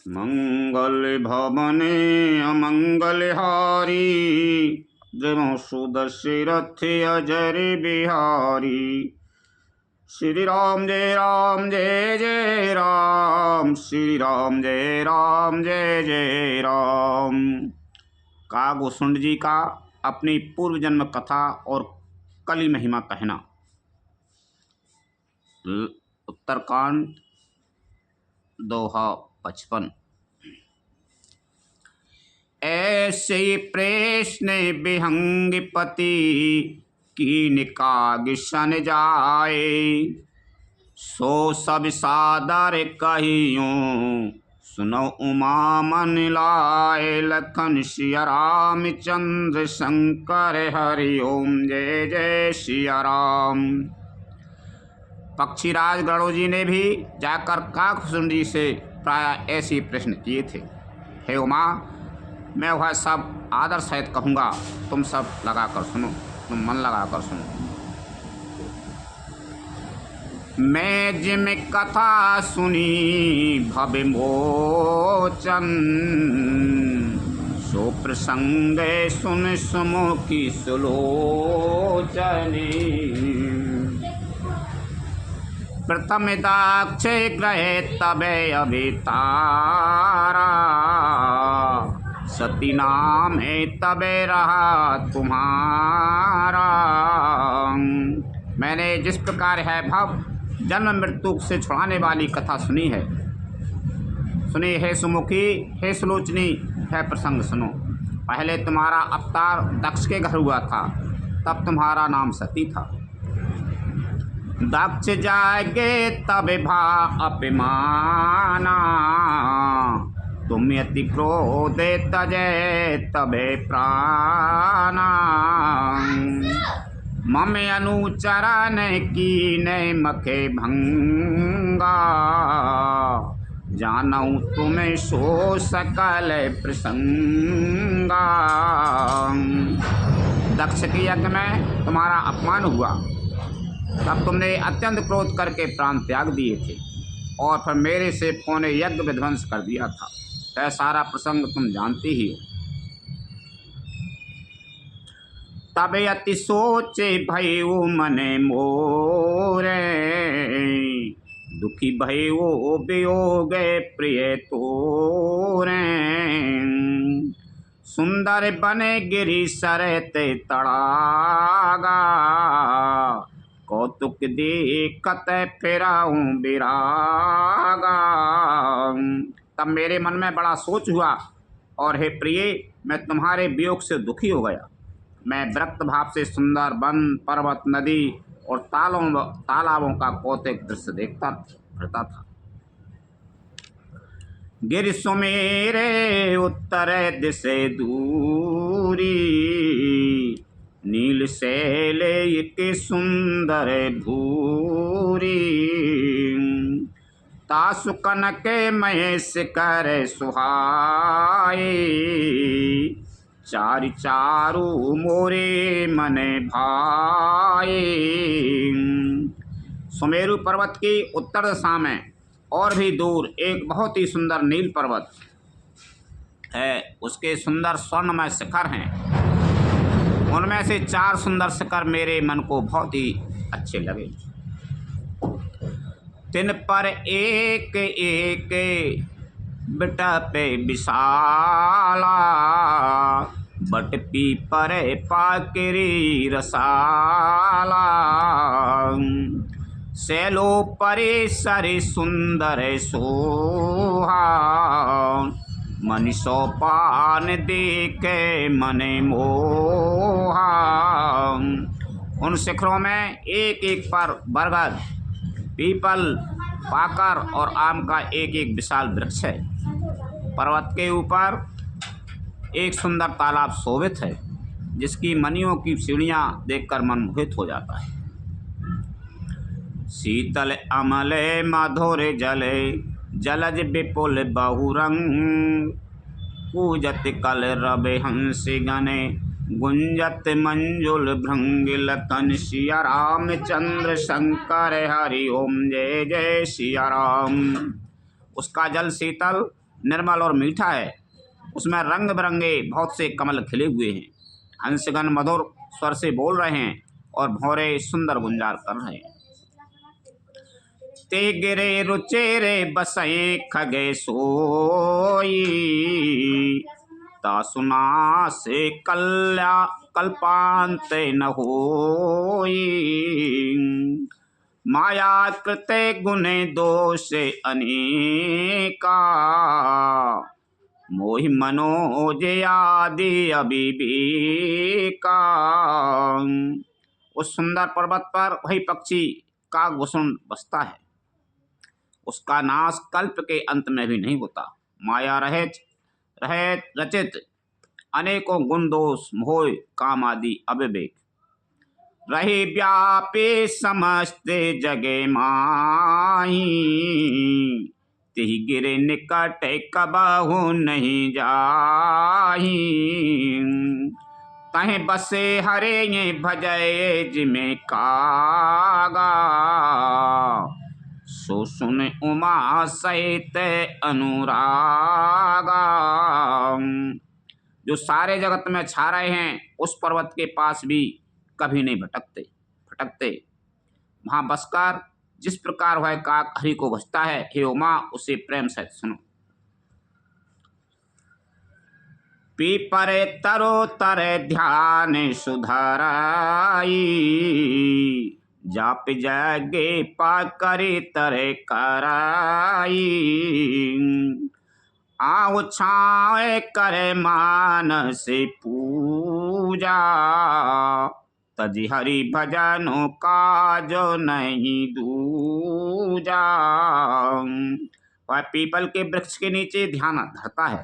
मंगल भवने अमंगल हारी, द्रवं सुदशरथ अजर बिहारी। श्री राम जय राम जय जय राम, श्री राम जय राम जय जय राम। कागभूषण जी का अपनी पूर्व जन्म कथा और कली महिमा कहना। उत्तरकांड दोहा 55। ऐसे प्रश्न विहंगपति कीन कागिशन जाए, सो सब सादर कहियों सुनो उमा मन लाए। लखन सिया रामचंद्र शंकर हरि ओम जय जय सिया राम। पक्षीराज गरुड़ जी ने भी जाकर कागभूषण जी से प्राय ऐसे प्रश्न किए थे। हे उमा, मैं वह सब आदर सहित कहूँगा, तुम सब लगाकर सुनो, तुम मन लगाकर सुनो। मैं जिम कथा सुनी भव मोचन, सो प्रसंग सुन सुमुखी सुलोचनी। प्रथम दाक्ष ग्रहे तबे अभितारा, सती नाम है तबे रहा तुम्हारा। मैंने जिस प्रकार है भव जन्म मृत्यु से छुड़ाने वाली कथा सुनी है, सुनी है सुमुखी, हे सुलोचनी, है प्रसंग सुनो। पहले तुम्हारा अवतार दक्ष के घर हुआ था, तब तुम्हारा नाम सती था। दक्ष जागे तब भा अपमाना, तुम यति क्रोधे तजे तबे प्राणा। मम अनुचरण कीने मखे भंगा, जानऊ तुम्हें सो सकल प्रसंगा। दक्ष के यज्ञ में तुम्हारा अपमान हुआ, तब तुमने अत्यंत क्रोध करके प्राण त्याग दिए थे और फिर मेरे से पौने यज्ञ विध्वंस कर दिया था। यह सारा प्रसंग तुम जानती ही हो। तब अति सोचे भयो मने मोरे, दुखी भयो वियोग प्रिय तोरे। सुंदर बने गिरी सरते तड़ागा, कौतुक देखत फिराऊं विरागा। तब मेरे मन में बड़ा सोच हुआ और हे प्रिय, मैं तुम्हारे वियोग से दुखी हो गया। मैं विरक्त भाव से सुंदर वन, पर्वत, नदी और तालाबों का कौतुक दृश्य देखता फिरता था। गिर सुमेरे उत्तर दिशे दूरी, नील शैल एक सुंदर भूरी। तासु कनक महेश कर सुहाए, चारि चारू मोरे मने भाए। सुमेरु पर्वत की उत्तर दिशा में और भी दूर एक बहुत ही सुंदर नील पर्वत है, उसके सुंदर स्वर्णमय शिखर हैं। उनमें से 4 सुंदर शिखर मेरे मन को बहुत ही अच्छे लगे। तिन पर एक एक बिटपे विशाला, बट पीपर पाकरी रसाला। सैलो परे सरे सुंदर सोहा, मनीषो पान देखे मने मोहा। उन शिखरों में एक एक पर बरगद, पीपल, पाकर और आम का एक एक विशाल वृक्ष है। पर्वत के ऊपर एक सुंदर तालाब शोभित है, जिसकी मणियों की सीढ़ियाँ देखकर मन मोहित हो जाता है। शीतल अमले मधुर जले, जलज विपुल बहुरंग। पूजत कल रवि हंस गणे, गुंजत मंजुल भृंग। लखन सिया रामचंद्र शंकर हरि ओम जय जय सिया राम। उसका जल शीतल निर्मल और मीठा है। उसमें रंग बिरंगे बहुत से कमल खिले हुए हैं। हंसगण मधुर स्वर से बोल रहे हैं और भौरे सुंदर गुंजार कर रहे हैं। ते गिरे रुचेरे बसए खगे सोई, ता सुना से कल्पांत न होई। माया कृते गुणे दोष अनेका, मोहि मनोज आदि अविवेका। उस सुंदर पर्वत पर वही पक्षी कागभूषण बसता है। उसका नाश कल्प के अंत में भी नहीं होता। माया रहित रचित अनेकों गुण दोष मोह काम आदि अविवेक रहे व्यापे समस्त जगे माही। तिहि गिरे निकट कबहु नहीं जाही, तहें बसे हरे ये भजय जिमें कागा। सो सुन उमा सहित अनुरागा। जो सारे जगत में छा रहे हैं उस पर्वत के पास भी कभी नहीं भटकते। वहां बसकर जिस प्रकार वह काक हरि को भजता है, हे उमा उसे प्रेम सहित सुनो। पीपरे तरो तर ध्यान सुधराई, जाप जगे पाकरे तरे कराई। आउ छाए करे मानस पूजा, तजी हरि भजनों का जो नहीं दूजा। वह पीपल के वृक्ष के नीचे ध्यान धरता है,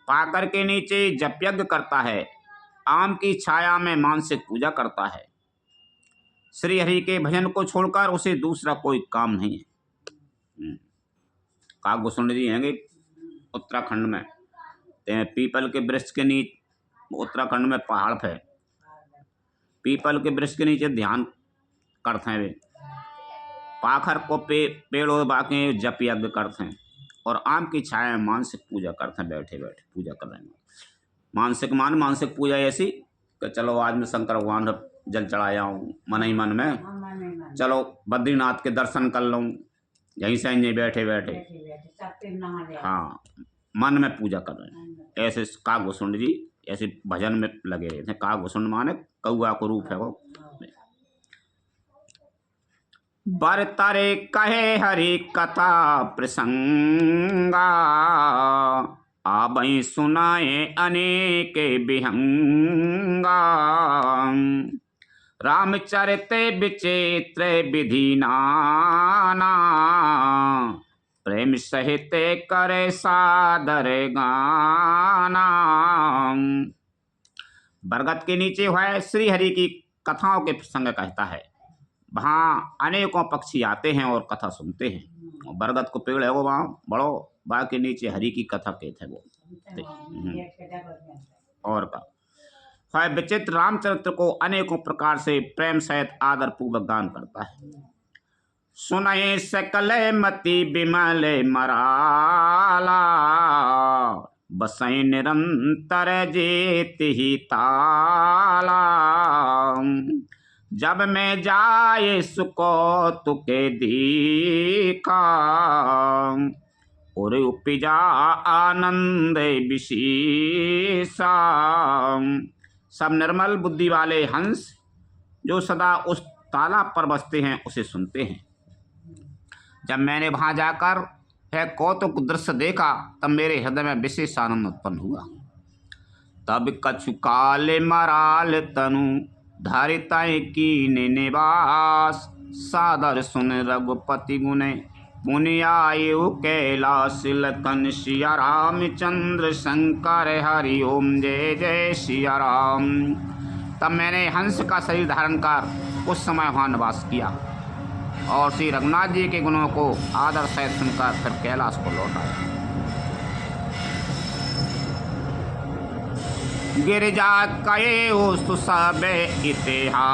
पाकर के नीचे जप यज्ञ करता है, आम की छाया में मानसिक पूजा करता है। श्री हरि के भजन को छोड़कर उसे दूसरा कोई काम नहीं है। काकभूषण जी हैं उत्तराखंड में, पीपल के वृक्ष के नीचे, उत्तराखंड में पहाड़ पे पीपल के वृक्ष के नीचे ध्यान करते हैं वे। पाखर को पेड़ों बाके जप यज्ञ करते हैं और आम की छाया में मानसिक पूजा करते हैं। बैठे बैठे पूजा कर रहे हैं। मानसिक पूजा ऐसी कि चलो आज मैं शंकर भगवान जल चढ़ाया हूँ मन ही मन में, चलो बद्रीनाथ के दर्शन कर लूँ यहीं से यहीं बैठे बैठे। हाँ, मन में पूजा कर रहे हैं। ऐसे काकभूषण जी ऐसे भजन में लगे रहे थे। काकभूषण माने कौआ को रूप है वो। बर तारे कहे हरि कथा प्रसंगा, आबई सुनाए अनेक विहंगा। रामचरिते विचित्र विधि नाना, प्रेम सहित करे सादर गाना। बरगद के नीचे है श्री हरि की कथाओं के प्रसंग कहता है। वहाँ अनेकों पक्षी आते हैं और कथा सुनते हैं। बरगद को पेड़ है वो वहाँ बड़ो, वहाँ के नीचे हरि की कथा कहते हैं वो। और का विचित्र रामचरित्र को अनेकों प्रकार से प्रेम सहित आदर पूर्वक गान करता है। सुनये सकल मति बिमल मराला, बसई निरंतर जेत ही ताला। जब मैं जाए सुको तुके दीखा, और उपजा आनंद विशेषा। सब निर्मल बुद्धि वाले हंस जो सदा उस तालाब पर बसते हैं उसे सुनते हैं। जब मैंने वहां जाकर है कौतुक दृश्य देखा तब मेरे हृदय में विशेष आनंद उत्पन्न हुआ। तब कछु काल मराल तनु धारिताएं की निवास, सादर सुन रघुपति गुने मुनि आयु कैलाश। लखन सिया रामचंद्र शंकर हरि ओम जय जय सिया राम। तब मैंने हंस का शरीर धारण कर उस समय वहाँ निवास किया और श्री रघुनाथ जी के गुणों को आदर सहित सुनकर फिर कैलाश को लौट आया। गिरिजा कये सब इतिहासा,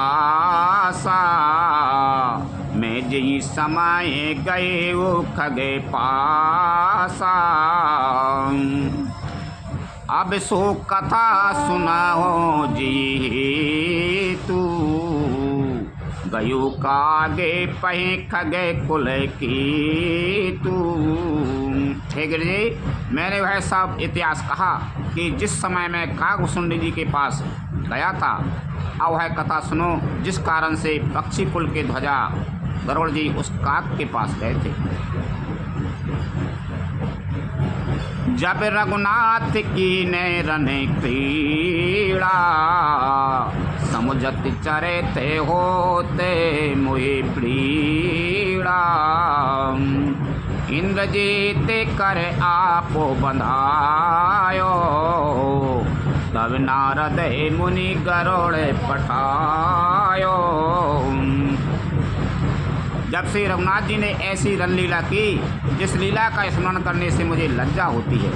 मैं जही समय गए वो खगे पासा। अब सो कथा सुनाओ जी तू, गयो कागे पहे खगे कुल की तू। हे गिर जी, मैंने वह सब इतिहास कहा कि जिस समय मैं कागभूषुंडी जी के पास गया था। अब वह कथा सुनो जिस कारण से पक्षी कुल के ध्वजा गरुड़ जी उस काग के पास गए थे। जब रघुनाथ की ने रने क्रीड़ा, समुझत चरे थे होते मोहि पीड़ा। इंद्रजीत कर आपो बंधायो, तब नारद मुनि गरुड़ पठायो। जब श्री रघुनाथ जी ने ऐसी रणलीला की जिस लीला का स्मरण करने से मुझे लज्जा होती है।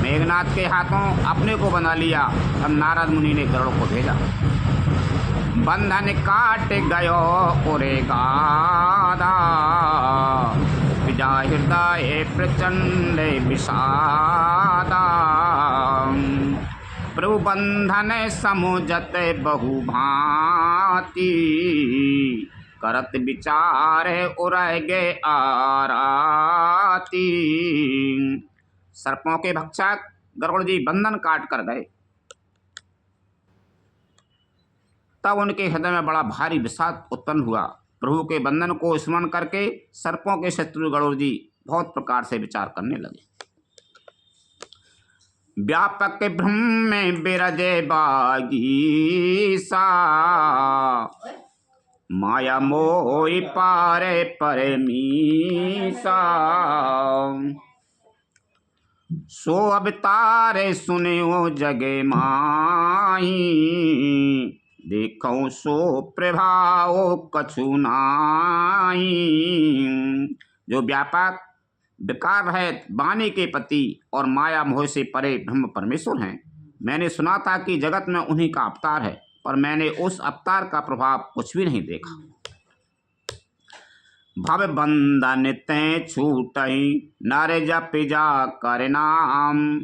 मेघनाथ के हाथों अपने को बना लिया। तब नारद मुनि ने गरुड़ को भेजा। बंधन काट गयो ओरे गाधा, विजा हृदय प्रचंड विषादा। प्रभु बंधन समुझत बहु भांति, करत विचार उरह गे आराती। सर्पों के भक्षक गरुड़ जी बंधन काट कर गए। तब उनके हृदय में बड़ा भारी विषाद उत्पन्न हुआ। प्रभु के बंधन को स्मरण करके सर्पों के शत्रु गरुड़ जी बहुत प्रकार से विचार करने लगे। व्यापक ब्रह्म में बिरजे बागीसा, माया मोहि पारे परमीसा। सो अवतारे सुनियो जगे माही, देखो सो प्रभाव कछु नाही। जो व्यापक विकार रहित वाणी के पति और माया मोह से परे ब्रह्म परमेश्वर हैं। मैंने सुना था कि जगत में उन्हीं का अवतार है, पर मैंने उस अवतार का प्रभाव कुछ भी नहीं देखा। भव बंधन ते छूटहि, नर जप जा कर नाम।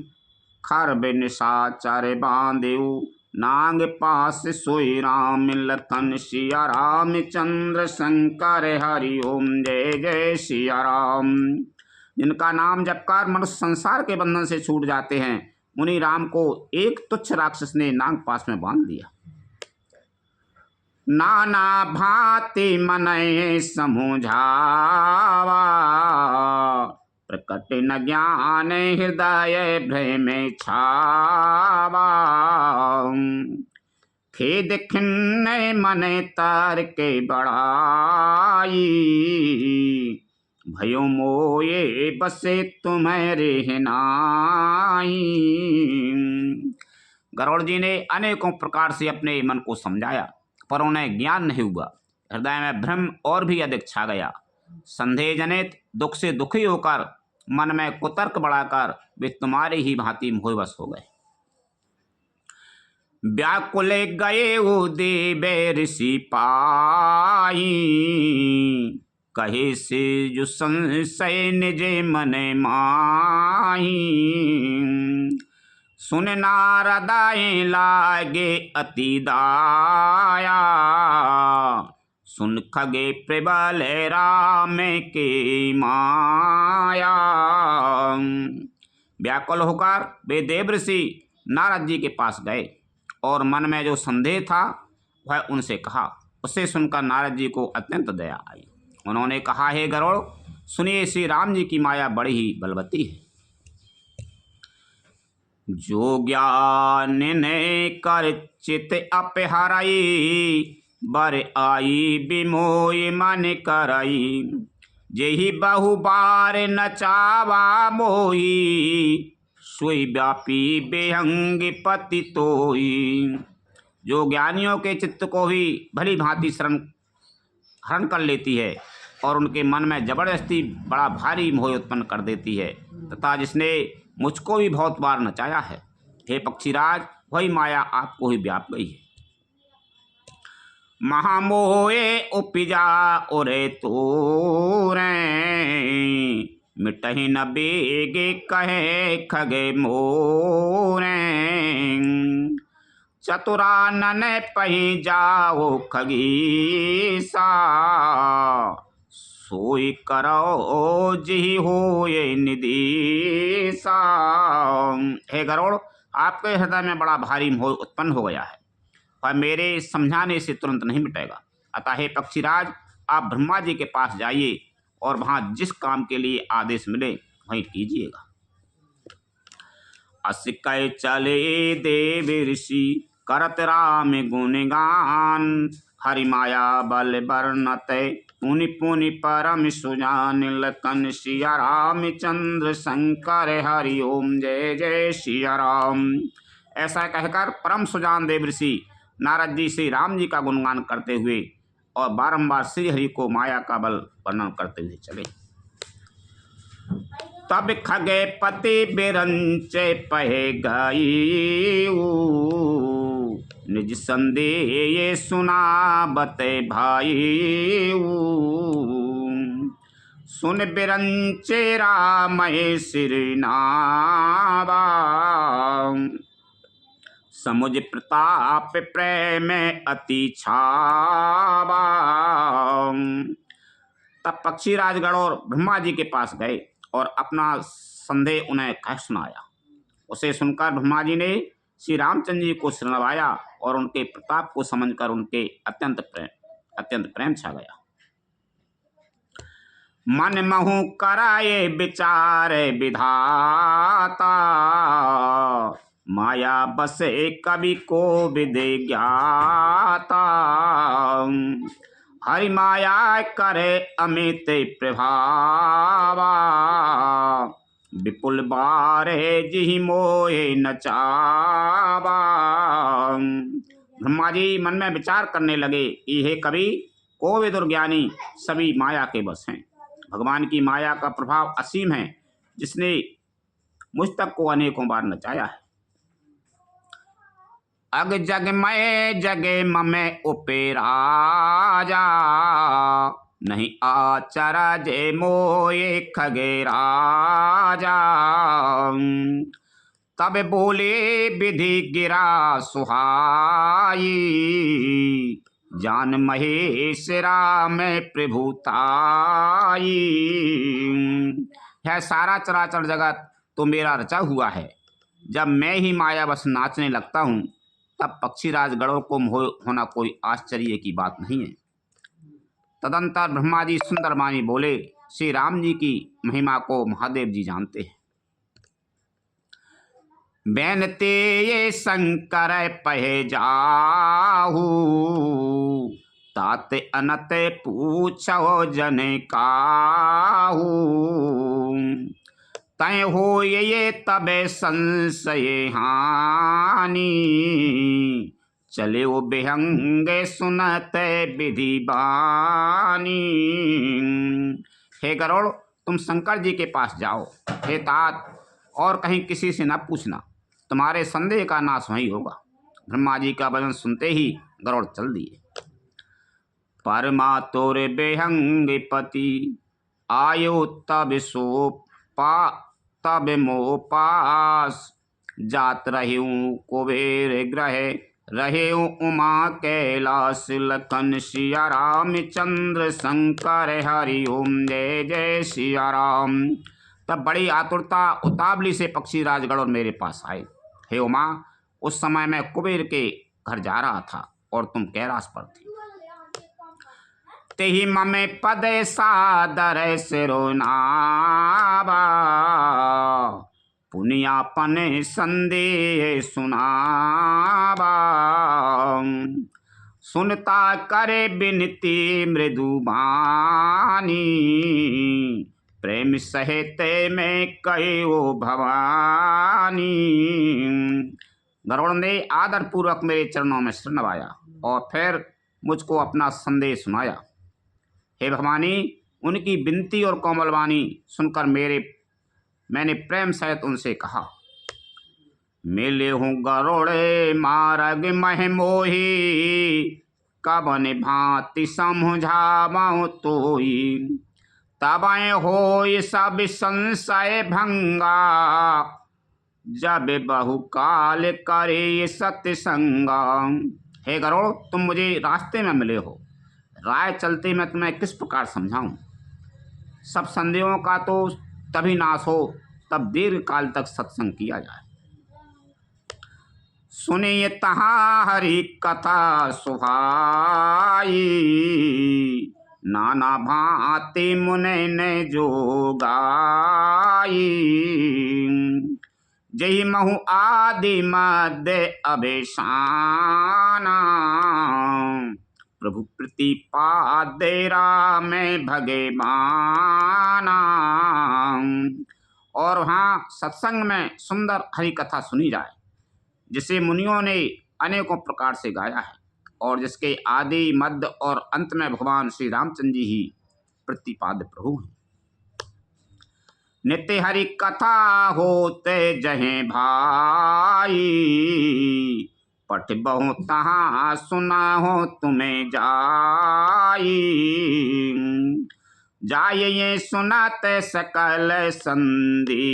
खर निशाचर बांधेउ, नांग पास सोई राम। लखन सिया राम चंद्र शंकर हरि ओम, जय जय सिया राम। जिनका नाम जपकर मनुष्य संसार के बंधन से छूट जाते हैं, उन्हीं राम को एक तुच्छ राक्षस ने नाग पास में बांध दिया। नाना भांति मनय समझावा, प्रकट न ज्ञान हृदय भ्रम छावा। खेद खिन्न मन तार के बड़ाई, भयो मोये बसे तुम्हारे नाई। गरुड़ जी ने अनेकों प्रकार से अपने मन को समझाया, पर उन्हें ज्ञान नहीं हुआ। हृदय में भ्रम और भी अधिक छा गया। संदेह जनित दुख से दुखी होकर मन में कुतर्क बढ़ाकर वे तुम्हारी ही भांति मोहवश हो गए। व्याकुल गए वो देवे ऋषि पाई, कहे से जो संशय निज मन माही। सुन नारदाए लागे अति दाया, सुन खगे प्रबल राम के माया। व्याकुल होकर वे देवऋषि नारद जी के पास गए और मन में जो संदेह था वह उनसे कहा। उसे सुनकर नारद जी को अत्यंत दया आई। उन्होंने कहा, हे गरुड़, सुनिए, श्री राम जी की माया बड़ी ही बलवती है। जो ज्ञान ने कर चित अपहराई, बर आई बिमोय मन करई। जेहि बहु बार नचावा मोही, सोई व्यापी बेहंग पति तोई। जो ज्ञानियों के चित्त को भी भली भांति हरण कर लेती है और उनके मन में जबरदस्ती बड़ा भारी मोह उत्पन्न कर देती है, तथा जिसने मुझको भी बहुत बार नचाया है। हे पक्षीराज, वही माया आपको ही व्याप गई है। महामोहे उपजा उरे तोरे, मिटहि न बेगे कहे खगे मोरे, चतुरानन पही जाओ खगीसा, सोई करो जिहि होए निदेशा। हे गरुड़, आपके हृदय में बड़ा भारी मोह उत्पन्न हो गया है और मेरे समझाने से तुरंत नहीं मिटेगा। अतः हे पक्षीराज, आप ब्रह्मा जी के पास जाइए और वहां जिस काम के लिए आदेश मिले वहीं कीजिएगा। अस कै चले देव ऋषि करत राम गुणगान, हरि माया बल वर्णत पुनि पुनि परम सुजान, लखन सिया रामचंद्र शंकर हरि ओम जय जय सिया राम। ऐसा कहकर परम सुजान देव ऋषि नारद जी श्री राम जी का गुणगान करते हुए और बारंबार श्री हरि को माया का बल वर्णन करते हुए चले। तब खगे पति बिरंचे पहे गई, निज संदेह सुना बते भाई। सुन बिरंचे राम श्री नावा, समुझ प्रताप प्रेम अति छावा। तब पक्षीराज गरुड़ ब्रह्मा जी के पास गए और अपना संदेह उन्हें कह सुनाया। उसे सुनकर ब्रह्मा जी ने श्री रामचंद्र जी को शरणवाया और उनके प्रताप को समझकर उनके अत्यंत प्रेम छा गया। मन महु कराए विचार विधाता, माया बसे कवि को विदे ज्ञाता। हरि माया करे अमित प्रभावा, विपुल बारे जिहि मोहे नचावा। ब्रह्मा जी मन में विचार करने लगे कि हे कवि, कोविद और ज्ञानी सभी माया के बस हैं। भगवान की माया का प्रभाव असीम है, जिसने मुझ तक को अनेकों बार नचाया है। अग जग में जगे ममे उपेराजा, नहीं आचरा जे मोये खगे राजा। तब बोले विधि गिरा सुहाई, जान महेश राम प्रभुताई। यह सारा चराचर जगत तो मेरा रचा हुआ है। जब मैं ही माया बस नाचने लगता हूँ तब पक्षीराज गरुड़ को मोह होना कोई आश्चर्य की बात नहीं है। तदंतर ब्रह्मा जी सुंदर वाणी बोले, श्री राम जी की महिमा को महादेव जी जानते हैं। बेनते ये शंकर पहे जाहू, तात अनत पूछो जन काहू। तय हो ये तबे संशय हानि, चले वो बेहंगे सुनते विधि बानी। हे गरुड़, तुम शंकर जी के पास जाओ। हे तात, और कहीं किसी से न पूछना, तुम्हारे संदेह का नाश वही होगा। ब्रह्मा जी का वचन सुनते ही गरुड़ चल दिए। परमा तोरे बेहंग पति आयो तब सो तब मोह पास, जात रहूं कुबेर ग्रह रहे उमा कैलाश। लखन सिया रामचंद्र शंकर हरि ओम जय जय सिया राम। तब बड़ी आतुरता उतावली से पक्षीराज गरुड़ मेरे पास आए। हे उमा, उस समय मैं कुबेर के घर जा रहा था और तुम कैलाश पर थी। तेहि ममे पद सादर सिरोनावा, पुनियापन संदेह सुनावा। सुनता करे बिनती मृदुबानी, प्रेम सहिते में कहो भवानी। गरुड़ ने आदर पूर्वक मेरे चरणों में सिर नवाया और फिर मुझको अपना संदेश सुनाया। हे भवानी, उनकी विनती और कोमल वाणी सुनकर मैंने प्रेम सहित उनसे कहा, मिले हूँ गरुड़े मार्ग मह मोही, कबन भांति समझावो तोई। तबय होय सब संशय भंगा, जब बहुकाल करे सत्संगा। हे गरुड़, तुम मुझे रास्ते में मिले हो, राय चलते मैं तुम्हें किस प्रकार समझाऊं। सब संदेहों का तो तभी नाश हो तब दीर्घ काल तक सत्संग किया जाए। सुनिए तहाँ हरि कथा सुहाई, नाना भांति मुनि ने जो गाई। जही महु आदि मध्य अभिशाना, प्रभु प्रतिपादे राम भगवाना। और वहाँ सत्संग में सुंदर हरि कथा सुनी जाए, जिसे मुनियों ने अनेकों प्रकार से गाया है और जिसके आदि मध्य और अंत में भगवान श्री रामचंद्र जी ही प्रतिपाद्य प्रभु हैं। नित्य हरि कथा होते जहे भाई, पठ बहु तहाँ सुना हो तुम्हें जाई। जाय ये सुनत सकल संदेहा,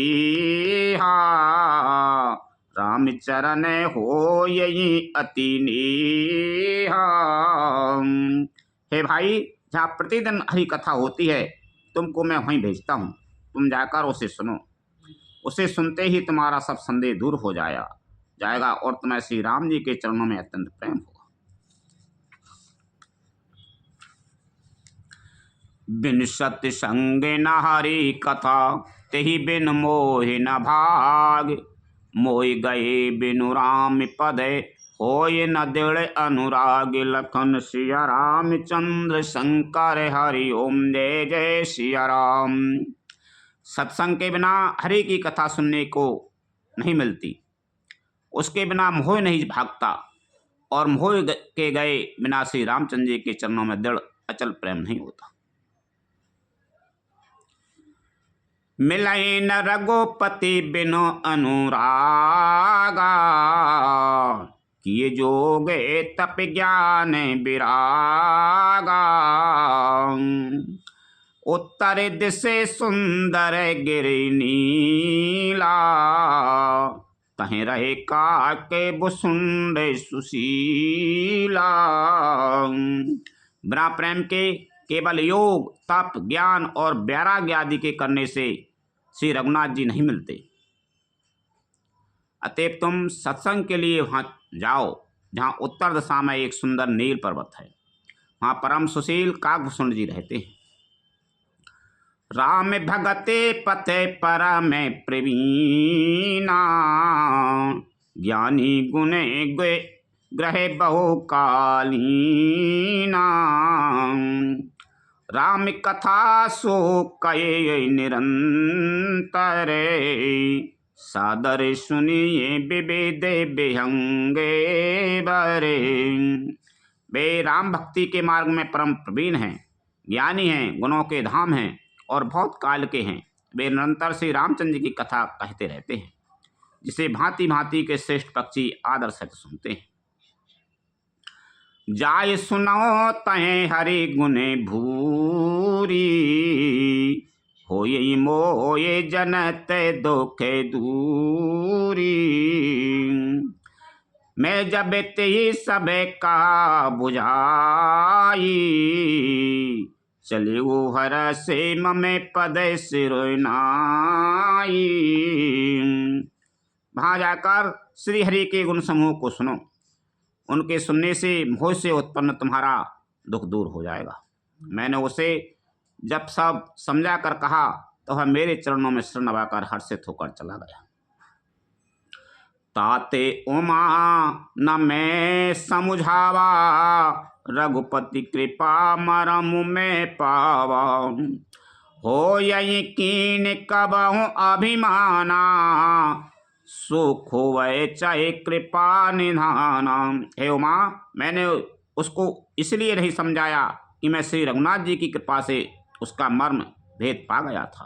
राम चरण हो यही अति नेहा। हे भाई, जहाँ प्रतिदिन हरि कथा होती है तुमको मैं वहीं भेजता हूँ, तुम जाकर उसे सुनो। उसे सुनते ही तुम्हारा सब संदेह दूर हो जाएगा और तुम्हें श्री राम जी के चरणों में अत्यंत प्रेम होगा। बिन सत्य संग न हरि कथा, तेहि बिन मोह न भाग। मोह गए बिनु राम पद, होय न दृढ़ अनुराग। लखन सिया रामचंद्र शंकर, हरि ओम जय जय सिया राम। सत्संग के बिना हरि की कथा सुनने को नहीं मिलती, उसके बिना मोह नहीं भागता और मोह के गए बिना श्री रामचंद्र जी के चरणों में दृढ़ अचल प्रेम नहीं होता। मिलई न रघुपति बिनु अनुरागा, किए जोगे तप ज्ञान विरागा। उत्तर दिशे सुंदर गिरि नीला, कहीं रहे काके बुसुंड सुशीला। बिना प्रेम के केवल योग तप ज्ञान और वैराग्य आदि के करने से श्री रघुनाथ जी नहीं मिलते। अतएव तुम सत्संग के लिए वहाँ जाओ जहाँ उत्तर दिशा में एक सुंदर नील पर्वत है, वहाँ परम सुशील काकभूषण जी रहते हैं। राम भगते पथे परम प्रवीणा, ज्ञानी गुणे ग्रहे बहु कालीना। राम कथा सो कये निरंतर, सादर सुनिए विविध विहंगे बरे। वे राम भक्ति के मार्ग में परम प्रवीण हैं, ज्ञानी हैं, गुणों के धाम हैं और बहुत काल के हैं। वे निरंतर श्री रामचंद्र की कथा कहते रहते हैं, जिसे भांति भांति के श्रेष्ठ पक्षी आदर से सुनते हैं। जाय सुनो तहें हरि गुने भूरी, होय मोय जनत दुख दूरी। मैं जब ते सब का बुझाई, चले वो हर से ममे पद सिरोनाई। वहाँ जाकर श्री हरि के गुण समूह को सुनो, उनके सुनने से मोह से उत्पन्न तुम्हारा दुख दूर हो जाएगा। मैंने उसे जब सब समझा कर कहा तो वह मेरे चरणों में सिर नवाकर हर्षित होकर चला गया। ताते उमा न मैं समझावा, रघुपति कृपा मरम में पावा। हो यही कीन कबहु अभिमाना, सुख होवे चाहे कृपा निधाना। हे उमा, मैंने उसको इसलिए नहीं समझाया कि मैं श्री रघुनाथ जी की कृपा से उसका मर्म भेद पा गया था।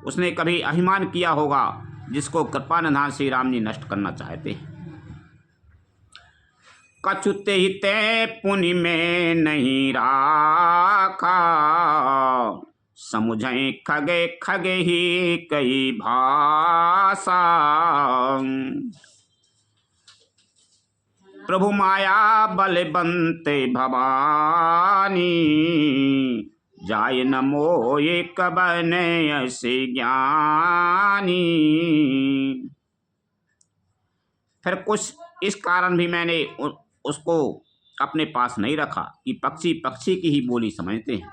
उसने कभी अभिमान किया होगा, जिसको कृपा निधान श्री राम जी नष्ट करना चाहते हैं। कछुते ही ते पुनि में नहीं राखा, समुझे खगे खगे ही कई भाषा। प्रभु माया बलवंते भवानी, जाय न मोये कबने ऐसे ज्ञानी। फिर कुछ इस कारण भी मैंने उसको अपने पास नहीं रखा कि पक्षी पक्षी की ही बोली समझते हैं।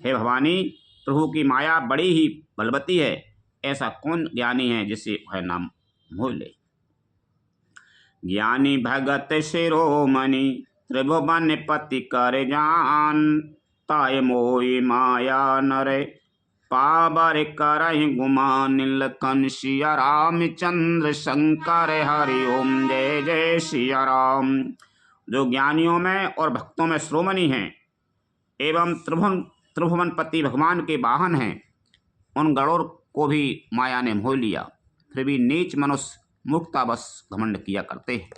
हे भवानी, प्रभु की माया बड़ी ही बलवती है, ऐसा कौन ज्ञानी है जिसे वह नाम मोह ले। ज्ञानी भगत शिरोमणि, त्रिभुवन पति कर जान, ताय मोहि माया नरे, पावर करहि गुमान। नीलकंठ सिया रामचंद्र शंकर हरि ओम, जय जय सिया राम। जो ज्ञानियों में और भक्तों में शिरोमणि हैं एवं त्रिभुवनपति भगवान के वाहन हैं, उन गरुड़ को भी माया ने मोह लिया। फिर भी नीच मनुष्य मूर्खतावश घमंड किया करते हैं।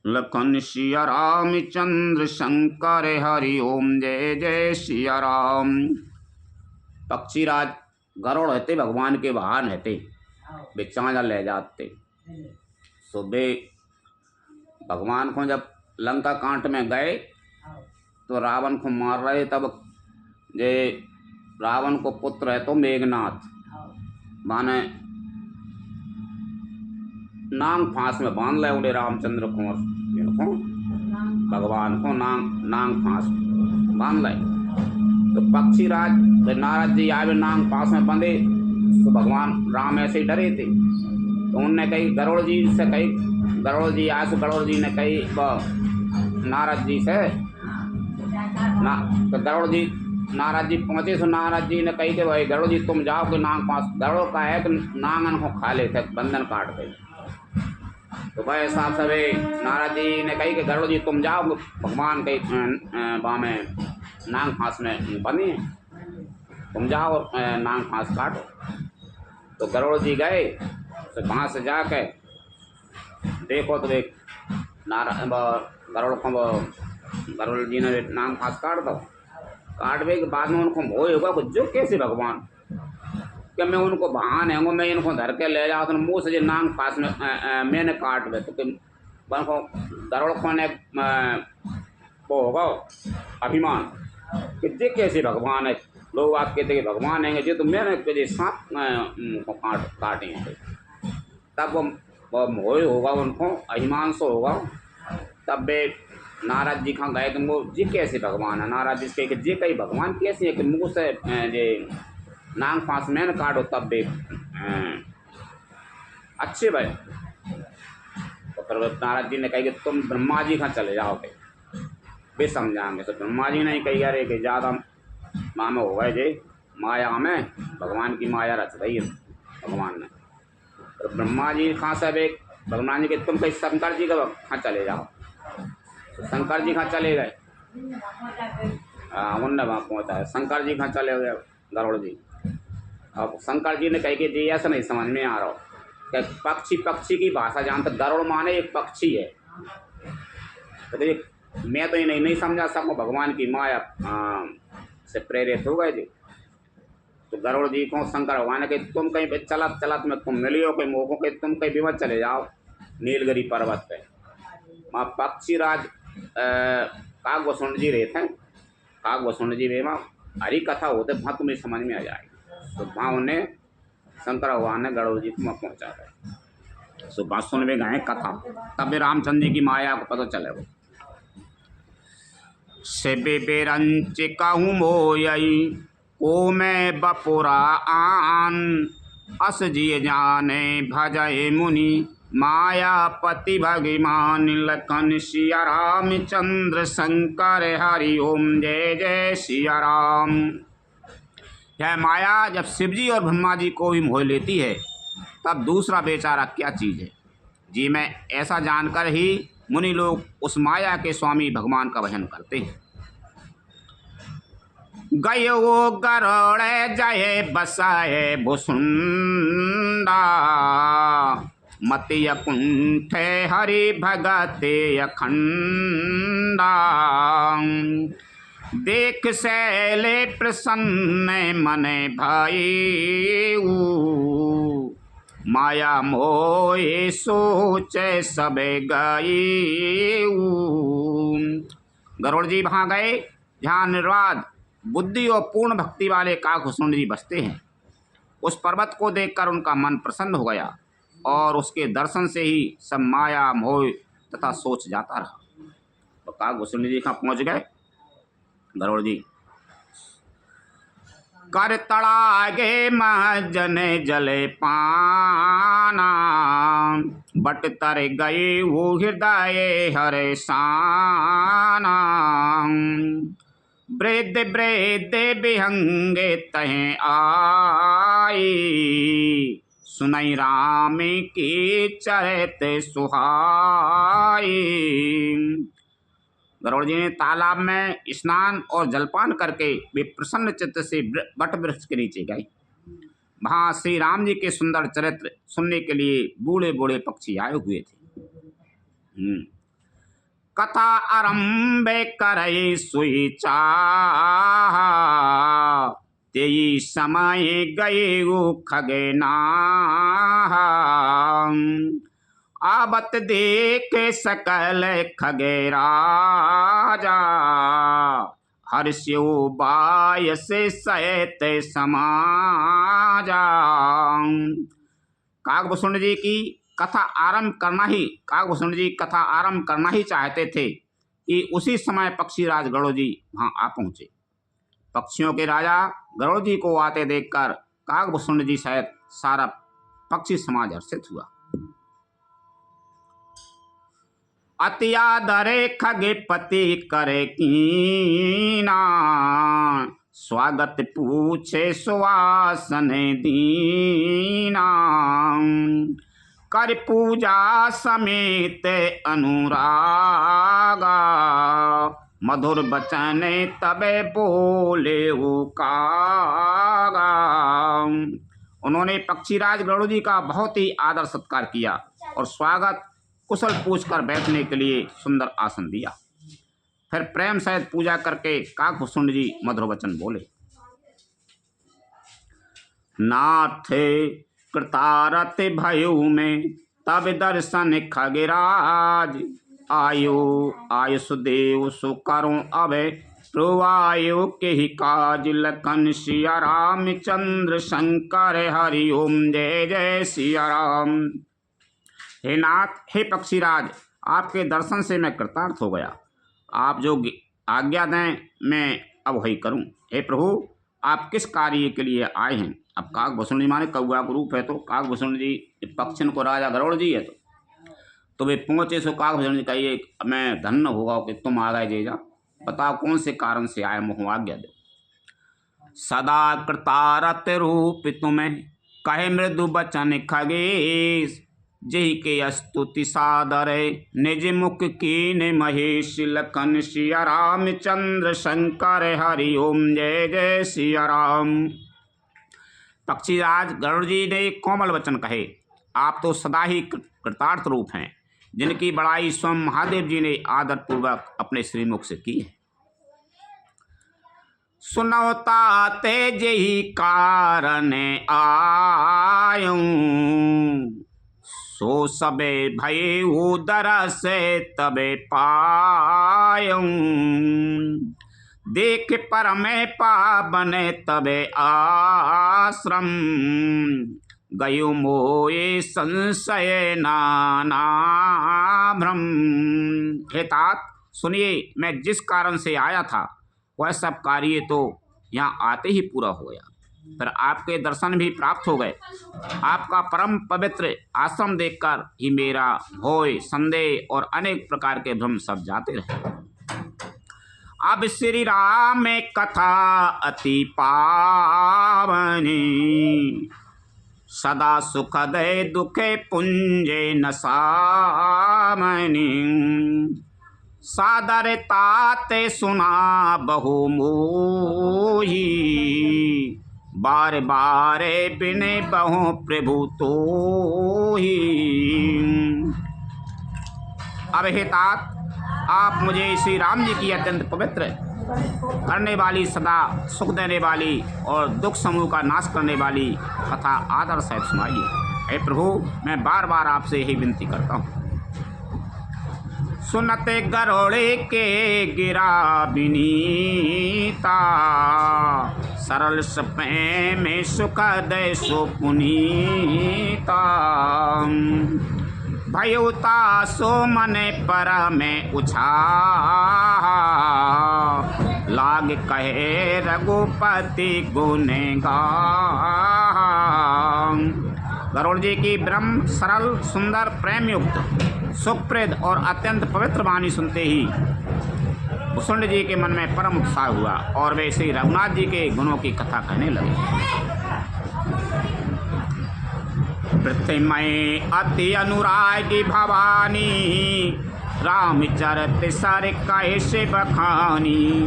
लखन सिया रामचंद्र शंकर हरि ओम, जय जय सिया राम। पक्षीराज गरुड़ रहते भगवान के वाहन रहते, वे चांदा ले जाते। सुबह भगवान को जब लंका कांट में गए तो रावण को मार रहे, तब जे रावण को पुत्र है तो मेघनाथ माने नांग फांस में बांध ले उड़े रामचंद्र को, भगवान को नांग फांस बांध ले। तो पक्षीराज नारद जी आए नांग फांस में बंधे, तो भगवान राम ऐसे ही डरे थे। तो उनने कही गरुड़ जी से, कही गरुड़ जी आए तो गरुड़ जी ने कही नारद जी से तो गरुड़ जी नारद जी पहुँचे तो नारद जी ने कही कि भाई गरुड़ जी तुम जाओ कि नांग पास। गरुड़ का है कि नांगन को खा ले थे, बंधन काट गए। तो भाई साहब सभी नारद जी ने कही कि गरुड़ जी तुम जाओ, भगवान के बामे नांग फांस में बंधी हैं, तुम जाओ नांग फांस काटो। तो गरुड़ जी गए तो वहाँ से जाके देखो तो देख गरुड़ जी ने नांग फांस काट दो। काटवे के बाद में उनको मोह होगा कुछ जो कैसे भगवान कि मैं उनको बहान है मैं इनको धर के ले जाऊँ तो मुँह से जो नांग फांस में मैंने काट दे तो उनको गरुड़ को ने वो होगा अभिमान कि जे कैसे भगवान है। लोग आप कहते हैं भगवान है जो तो मैंने कभी सांप को काटेंगे, तब वो मोह होगा उनको, अभिमान से होगा। तब वे नारद जी खां गए तो वो जी कैसे भगवान है। नारद जी कहे कि जी कई भगवान कैसे है कि मुँह से जे नांग फांस में न काटो, तब वे अच्छे भाई। तो फिर नारद जी ने कही कि तुम ब्रह्मा जी खां चले जाओगे, वे समझाएंगे। तो ब्रह्मा जी ने कही अरे कि ज़्यादा मामे हो गए जे माया में, भगवान की माया रच रही है भगवान ने। तो ब्रह्मा जी खां सब एक भगवान जी के तुम कहीं शंकर जी का खां चले जाओ। तो शंकर जी खां चले गए, उनने वहाँ पहुँचा है। शंकर जी खां चले गए गरुड़ जी। अब शंकर जी ने कही कि जी ऐसा नहीं समझ में आ रहा हो कि पक्षी पक्षी की भाषा जानते, गरुड़ माने एक पक्षी है। तो ये मैं तो ये नहीं समझा सबको भगवान की माया से प्रेरित हो गए जी। तो गरुड़ जी को शंकर भगवान के तुम कहीं चलत चलत में तुम मिलियो कहीं मोको के तुम कहीं विमत चले जाओ नीलगिरी पर्वत पे। वहाँ पक्षीराज कागभूषण जी रहते हैं, कागभूषण जी वे हरी कथा होते वहाँ तुम्हें समझ में आ जाएगी। तो वहाँ उन्हें शंकर भगवान ने गरुड़ जी को वहाँ पहुँचा गए। तो वहाँ सुनवे गए कथा, तब भी रामचंद्र जी की माया को पता चले। वो से बेरंच कहूँ मोयई को मैं बपुरा आन, अस जिय जाने भजय मुनि मायापति भगवान। लखन सिया रामचंद्र शंकर हरि ओम, जय जय सिया राम। यह माया जब शिवजी और ब्रह्मा जी को भी मोह लेती है तब दूसरा बेचारा क्या चीज़ है जी। मैं ऐसा जानकर ही मुनि लोग उस माया के स्वामी भगवान का भजन करते हैं। गयो गरुड़ जय बसाए भुसुंडा, मति अकुंठ हरि भगते अखंडा। देख शैले प्रसन्न मन भयऊ, माया मोहे सोच सब गयऊ। गरुड़ जी वहाँ गए जहाँ निर्वाद बुद्धि और पूर्ण भक्ति वाले काकभूषण जी बसते हैं। उस पर्वत को देखकर उनका मन प्रसन्न हो गया और उसके दर्शन से ही सब माया मोह तथा सोच जाता रहा। तो काकभूषण जी कहाँ पहुँच गए? गरुड़ जी कर तड़ागे महजन जले पाना, बट तर गए वो हृदय हरे साना। वृद्ध वृद्ध विहंगे तहें आई, सुनई राम की चरित सुहाई। गरुड़ जी ने तालाब में स्नान और जलपान करके वे प्रसन्न चित्त से वट वृक्ष के नीचे गए। वहाँ श्री राम जी के सुंदर चरित्र सुनने के लिए बूढ़े बूढ़े पक्षी आए हुए थे। कथा आरंभ करे सुई चाह, तेई समय गए वो खगेना। आबत देख सकल खगे राजा, हर्ष्यो बाय से सहित समाजा। काकभूषण जी की कथा आरंभ करना ही काकभूषण जी कथा आरंभ करना ही चाहते थे कि उसी समय पक्षीराज गरुड़ जी वहाँ आ पहुँचे। पक्षियों के राजा गरुड़ जी को आते देखकर काकभूषण जी सहित सारा पक्षी समाज हर्षित हुआ। अति आदरे खगे पति करे कीना, स्वागत पूछे सुवासन दीना। कर पूजा समेत अनुरागा, मधुर बचन तबे बोले वो कागा। उन्होंने पक्षीराज गरुड़ जी का बहुत ही आदर सत्कार किया और स्वागत कुशल पूछकर बैठने के लिए सुंदर आसन दिया। फिर प्रेम सहित पूजा करके काकभूषण जी मधुर वचन बोले। नाथ कृतारथ भयो में तब दर्शन खगराज, आयो आयुषदेव सुकरो अब प्रवायो के ही काज। लखन सिया रामचंद्र शंकर हरि ओम जय जय सिया राम। हे नाथ, हे पक्षीराज, आपके दर्शन से मैं कृतार्थ हो गया। आप जो आज्ञा दें मैं अब वही करूं। हे प्रभु, आप किस कार्य के लिए आए हैं? अब काकभूषण जी माने कौआ का रूप है, तो काकभूषण जी पक्षियों को राजा गरुड़ जी है। तो वे पहुँचे सो काकभूषण जी कहिए मैं धन्य होगा कि तुम आ गए जेजा, बताओ कौन से कारण से आए, मुँह आज्ञा दो। सदा कृतारथ रूप तुम्हें कहे मृदु बचन खगेश, जही के स्तुति सादर निज मुख कीन महेश। लखन सिया रामचंद्र शंकर हरि ओम जय जय सिया राम। पक्षीराज गरुड़ जी ने कोमल वचन कहे, आप तो सदा ही कृतार्थ रूप हैं, जिनकी बड़ाई स्वयं महादेव जी ने आदर पूर्वक अपने श्रीमुख से की है। सुनौता ते जही कारण आयूं, सो सबे भय उदर से तबे पायूं। देख पर में पावन तबे आश्रम, गयो मोए संशय नाना भ्रम। हे तात, सुनिए, मैं जिस कारण से आया था वह सब कार्य तो यहाँ आते ही पूरा हो गया। फिर आपके दर्शन भी प्राप्त हो गए। आपका परम पवित्र आश्रम देखकर ही मेरा भय, संदेह और अनेक प्रकार के भ्रम सब जाते रहे। अब श्री राम कथा अति पावनी, सदा सुखद दुखे पुंजे न सामनी। सादर ताते सुना बहु मोही, बार बार बिने बहु प्रभु तो ही। अब हे तात, आप मुझे श्री राम जी की अत्यंत पवित्र करने वाली, सदा सुख देने वाली और दुख समूह का नाश करने वाली कथा आदर सहित सुनाइए। हे प्रभु, मैं बार बार आपसे यही विनती करता हूँ। सुनते गरोड़े के गिरा विनीता, सरल सपे में सुख दे सो पुनीता। भयुता सो मने पर में उछा, लाग कहे रघुपति गुनेगा। गरुड़ जी की ब्रह्म सरल सुंदर प्रेम युक्त सुखप्रद और अत्यंत पवित्र वाणी सुनते ही भुसुंड जी के मन में परम उत्साह हुआ और वे श्री रघुनाथ जी के गुणों की कथा कहने लगे। पृथ्वी अति अनुरागी भवानी, रामचरित सर कैसे बखानी।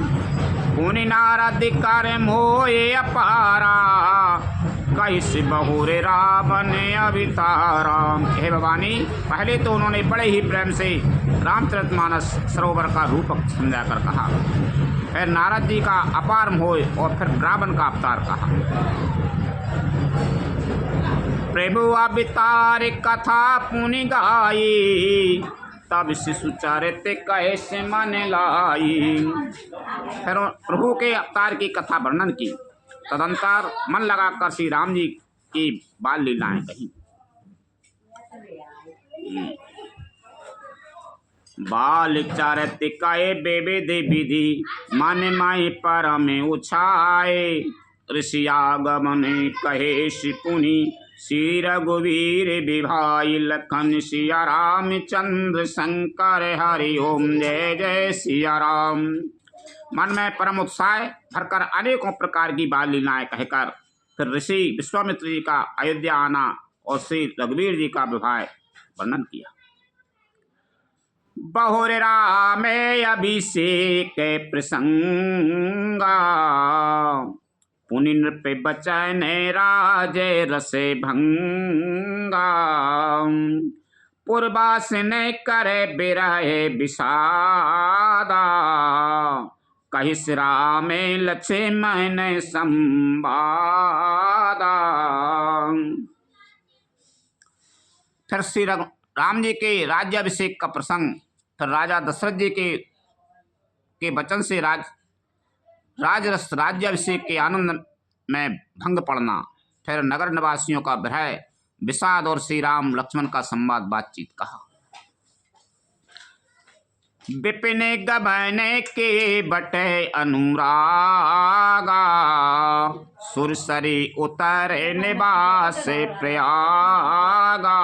पुनि नारद कर मोए अपारा, कैसे बहुरे रावण अवतारा। हे भवानी, पहले तो उन्होंने बड़े ही प्रेम से रामचरितमानस सरोवर का रूपक समझा कर कहा, फिर नारद जी का अपार मोह और फिर रावण का अवतार कहा। प्रभु अवतार कथा पुनि गाई, तब शिशु चरित कैसे मन लाई। फिर प्रभु के अवतार की कथा वर्णन की, तदंतर मन लगाकर श्री राम जी की बाल लीलाएं कही। बाल चरित कहे बेबे दे विधि, मन माई पर में उछाए। ऋषि आगमन कहे शिपुनि, श्री रघुवीर विभाई। लखन सिया रामचंद्र शंकर हरि ओम, जय जय सिया राम। मन में परम उत्साह भरकर अनेकों प्रकार की बाल लीलाएं कहकर फिर ऋषि विश्वामित्र जी का अयोध्या आना और श्री रघुवीर जी का विवाह वर्णन किया। बहुर रामे अभिषेक प्रसंगा, पुनि नृप बचन राज रसे भंगा। पूर्वासन करे बिरहे विषादा, कहिस रामे लक्ष्मण संवादा। फिर श्री राम जी के राज्याभिषेक का प्रसंग, फिर राजा दशरथ जी के वचन से राजरस राज्याभिषेक के आनंद में भंग पड़ना, फिर नगर निवासियों का विरह विषाद और श्री राम लक्ष्मण का संवाद बातचीत कहा। विपिन गबन के बटे अनुरागा, सुरसरी उतरे निवास प्रयागा।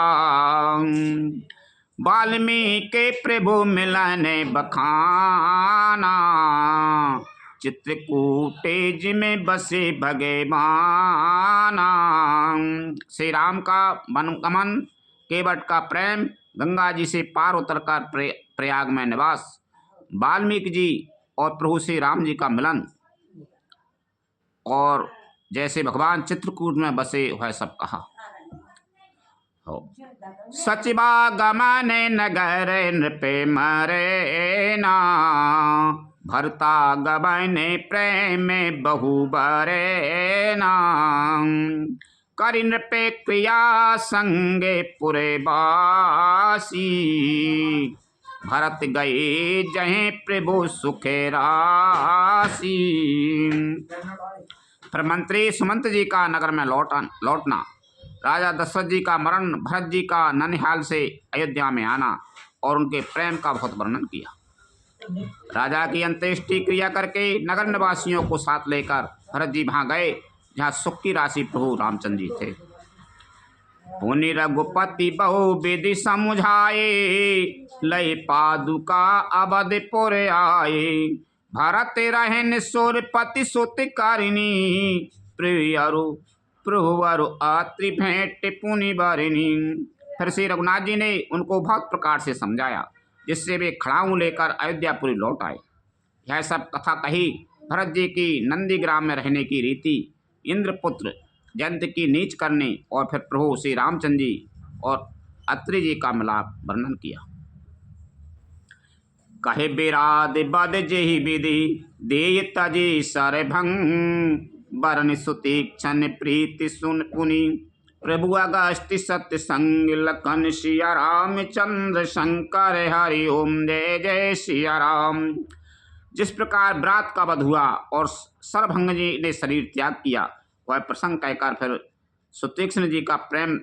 वाल्मीकि प्रभु मिलन बखाना, चित्रकूटे जिमें बसे भगवाना। श्री राम का वनगमन, केवट का प्रेम, गंगा जी से पार उतरकर प्रयाग में निवास, वाल्मीकि जी और प्रभु श्री राम जी का मिलन, और जैसे भगवान चित्रकूट में बसे वह सब कहा। सचिवा गमन नगर नृपे मरे ना, भरता गबन प्रेम बहु बरे ना। करि नृपे क्रिया संगे पुरे बासी, भरत गए जहे प्रभु सुखे रासी। फिर मंत्री सुमंत जी का नगर में लौटना, राजा दशरथ जी का मरण, भरत जी का ननिहाल से अयोध्या में आना और उनके प्रेम का बहुत वर्णन किया। राजा की अंत्येष्टि क्रिया करके नगर निवासियों को साथ लेकर भरत जी वहां गए जहाँ सुख की राशि प्रभु रामचंद्र जी थे। पुनि रघुपति बहु विधि समुझाए, लय पादुका अवधपुर आए। भरत रहन सुरपति सुत कारिणी, प्रियरु प्रभुवरु आत्रि भेंट पुनि बरनी। फिर श्री रघुनाथ जी ने उनको बहुत प्रकार से समझाया, जिससे वे खड़ाऊ लेकर अयोध्यापुरी लौट आए। यह सब कथा कही भरत जी की नंदीग्राम में रहने की रीति, इंद्रपुत्र जयंत की नीच करने और फिर प्रभु श्री रामचंद्र जी और अत्रि जी का मिलाप वर्णन किया। कहे बिराद बद जेहि विधि दे तजे सर भंग बरन सुतीक्षण प्रीति सुन पुनि प्रभु अगस्त्य सत्य संग लखन सिया रामचंद्र शंकर हरि ओम जय जय सिया राम। जिस प्रकार बरात का वध हुआ और सरभंग जी ने शरीर त्याग किया, वह प्रसंग कहकर फिर सुतीक्ष्ण जी का प्रेम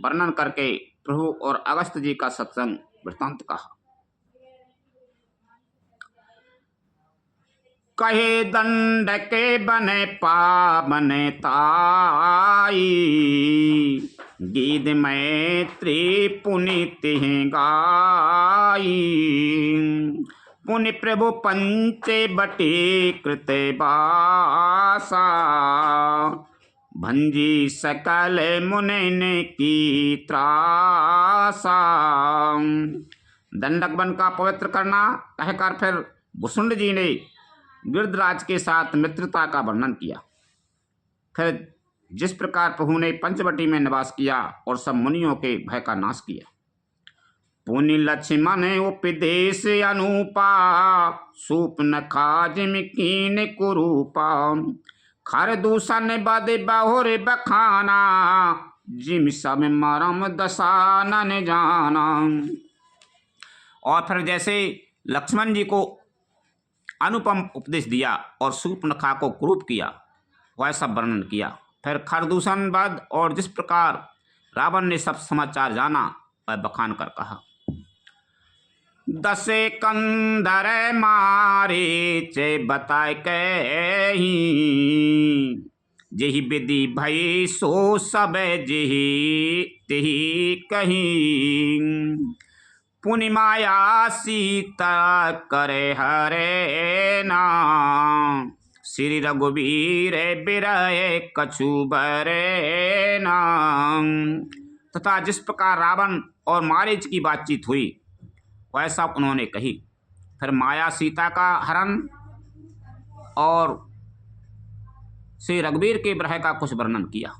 वर्णन करके प्रभु और अगस्त जी का सत्संग वृत्तांत कहा। कहे दंड के बने पावन ताई गीत मैत्री पुनित गाई पुनि प्रभु पंचे बटे कृत बासा भंजी सकल मुनिन की त्रासा। दंडक बन का पवित्र करना कहकर फिर भुसुंड जी ने गिरधराज के साथ मित्रता का वर्णन किया। फिर जिस प्रकार प्रभु ने पंचवटी में निवास किया और सब मुनियों के भय का नाश किया। पुनि लक्ष्मण उपदेश अनुपा सूपन खाजिम कीन कुरूपा खर दूषण बद बहुर बखाना जिम सब मरम दशानन जाना। और फिर जैसे लक्ष्मण जी को अनुपम उपदेश दिया और शूर्पणखा को कुरूप किया, वह सब वर्णन किया। फिर खरदूषण वध और जिस प्रकार रावण ने सब समाचार जाना, वह बखान कर कहा। दसे कंदर मारे चे बताए कही जेहि विधि भई सो सब जेहि तेहि कही पुनि माया सीता करे हरे नाम श्री रघुवीर बिरय कछु बरे नाम। तथा जिस प्रकार रावण और मारीच की बातचीत हुई, वैसा उन्होंने कही। फिर माया सीता का हरण और श्री रघुवीर के विरह का कुछ वर्णन किया।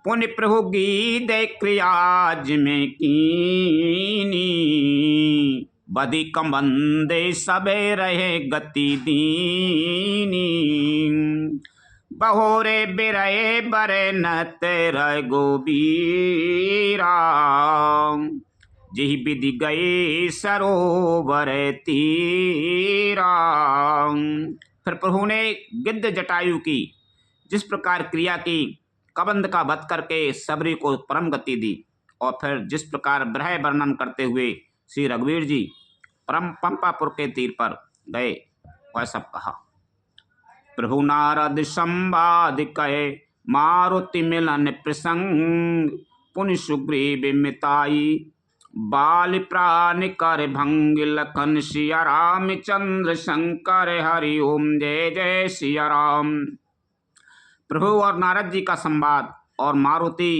पुण्य प्रभु गीत क्रियाज में कीनी बदी कमंदे सबे रहे गति दीनी बहोरे बिरये बरे न तेरा गोबीरा जिहि विधि गए सरोवर तीरा। फिर प्रभु ने गिद्ध जटायु की जिस प्रकार क्रिया की, कबंध का वध करके सबरी को परम गति दी और फिर जिस प्रकार विरह वर्णन करते हुए श्री रघुवीर जी परम पंपापुर के तीर पर गए, वह सब कहा। प्रभु नारद संवाद कहे मारुति मिलन प्रसंग पुनि सुग्रीव मिताई बाल प्राण कर भंग लखन सिया रामचंद्र शंकर हरि ओम जय जय सिया राम। प्रभु और नारद जी का संवाद और मारुति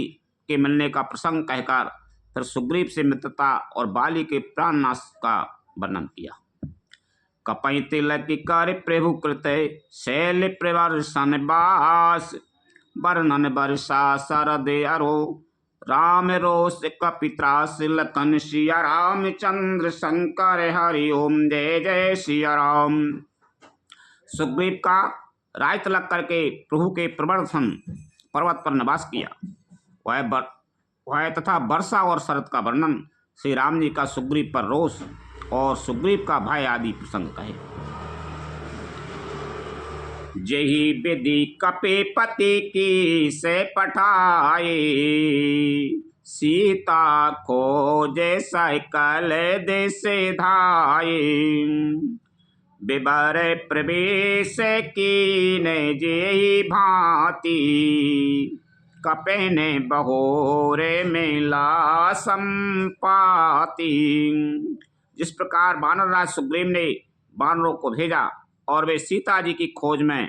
के मिलने का प्रसंग कहकर फिर सुग्रीव से मित्रता और बाली के प्राण नाश का वर्णन किया। कपई तिलक कर प्रभु कृत शैल प्रवर्षण बास वर्णन वर्षा शरद अरो राम रोष कपित्रास लखन सिया रामचंद्र शंकर हरि ओम जय जय सिया राम। सुग्रीव का राय तिलक करके प्रभु के प्रवर्धन पर्वत पर निवास किया, वह तथा वर्षा और शरद का वर्णन, श्री राम जी का सुग्रीव पर रोष और सुग्रीव का भय आदि प्रसंग कहे। जेहि विधि कपे पति की से पठाए सीता खोजे सकल देश धाये बिबर प्रवेश कीन जेहि भांति कपेने बहोरे मिला संपाति। जिस प्रकार वानरराज सुग्रीव ने वानरों को भेजा और वे सीता जी की खोज में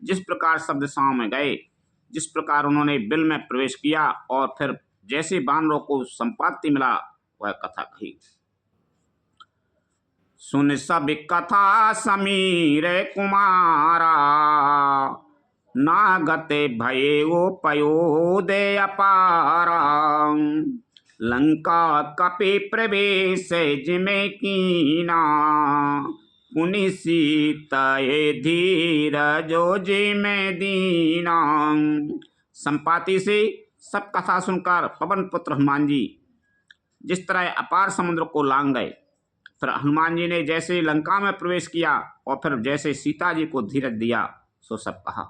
जिस प्रकार सब दिशाओं में गए, जिस प्रकार उन्होंने बिल में प्रवेश किया और फिर जैसे वानरों को संपाति मिला, वह कथा कही। सुन सब कथा समीर कुमारा, नागते भयो पयोदे अपारा। लंका कपि प्रवेश जिमे कीना, पुनि सीताए धीर जो जिमे दीना। संपाति से सब कथा सुनकर पवन पुत्र हनुमान जी जिस तरह अपार समुद्र को लांग गए, फिर हनुमान जी ने जैसे लंका में प्रवेश किया और फिर जैसे सीता जी को धीरज दिया, सो सब कहा।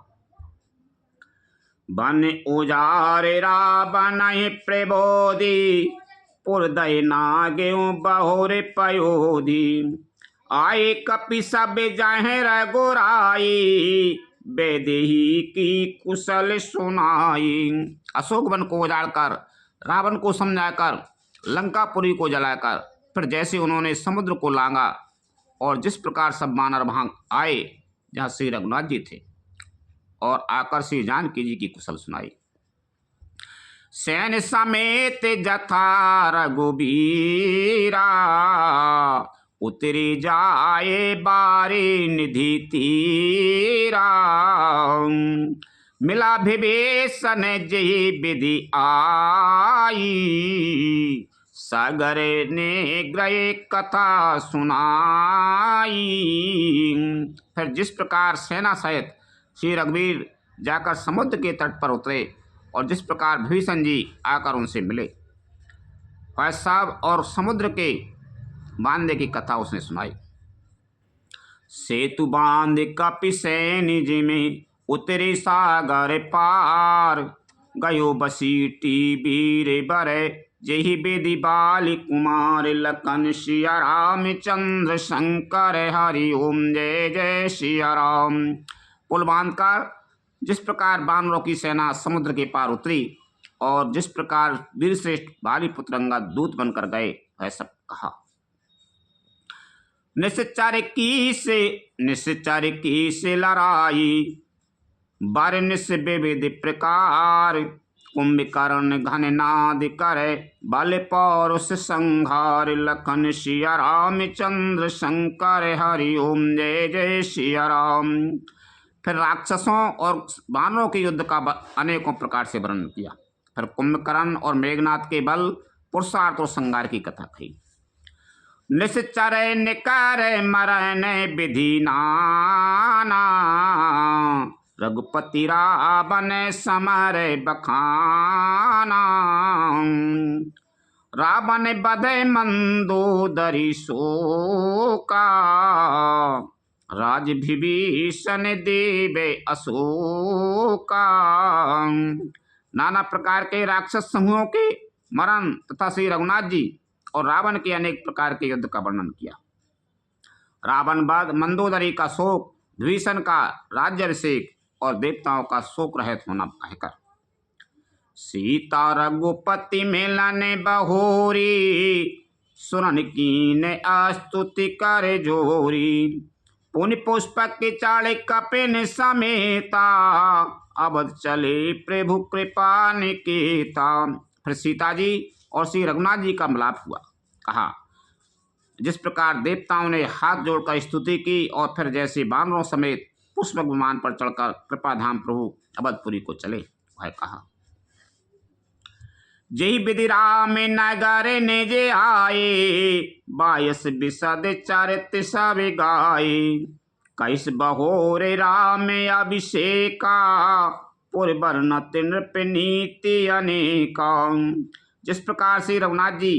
बन उजारे रावण प्रबोधि, पुरदय नागे बहुरे पयोधि। आए कपि सब जाहे रघुराई, बेदेही की कुशल सुनाई। अशोक वन को उजाड़कर, रावण को समझाकर, लंकापुरी को जलाकर, फिर जैसे उन्होंने समुद्र को लांगा और जिस प्रकार सब वानर वहां आए जहां श्री रघुनाथ जी थे और आकर श्री जानकी जी की कुशल सुनाई। सैन्य समेत जथा रघुबीरा, उतरी जाए बारी निधि तीरा। मिला विभीषण जय विधि आई, सागर ने ग्रह कथा सुनाई। फिर जिस प्रकार सेना सहित श्री रघुवीर जाकर समुद्र के तट पर उतरे और जिस प्रकार विभीषण जी आकर उनसे मिले, वह सब और समुद्र के बांधे की कथा उसने सुनाई। सेतु बांध कपि सैनि जिमे, उतरे सागर पार। गयो बसीटी वीर बरे, जही विधि बाली कुमार। लखन सिया रामचंद्र शंकर, हरि ओम जय जय सिया राम। पुल बांधकर जिस प्रकार वानरों की सेना समुद्र के पार उतरी और जिस प्रकार वीरश्रेष्ठ बाली पुत्र अंगद दूत बनकर गए, वह सब कहा। निश्चर की से लड़ाई, बरनिस विविध प्रकार। कुंभकर्ण घन नाद करे, बल पौरुष संहार। लखन सिया रामचंद्र शंकर, हरि ओम जय जय सिया राम। फिर राक्षसों और वानरों के युद्ध का अनेकों प्रकार से वर्णन किया। फिर कुंभकर्ण और मेघनाथ के बल, पुरुषार्थ और संहार की कथा कही। निश्चर निकर मरन विधि नाना, रघुपति रावण समर बखाना। रावण बधे मंदोदरी शोका, राज विभीषण देवे अशोका। नाना प्रकार के राक्षस समूहों के मरण तथा श्री रघुनाथ जी और रावण के अनेक प्रकार के युद्ध का वर्णन किया। रावण बाद मंदोदरी का शोक, विभीषण का राज्याभिषेक और देवताओं का शोक रहित होना कहकर। सीता रघुपति मिलन बहोरी, सुरन कीन स्तुति कर जोरी। पुनि पुष्पक चाड़ कपिन समेता, अवध चले प्रभु कृपा निकेता। फिर सीता जी और श्री रघुनाथ जी का मिलाप हुआ। कहा जिस प्रकार देवताओं ने हाथ जोड़कर स्तुति की और फिर जैसे वानरों समेत पुष्पक विमान पर चढ़कर कृपाधाम प्रभु अवधपुरी को चले, वह कहा। जय विधि राम नगर निज आए, बायस विशद चरित सब गाये। कैस बहोरे राम अभिषेका, पुर वर्णत नृप नीति अनेका। जिस प्रकार श्री रघुनाथ जी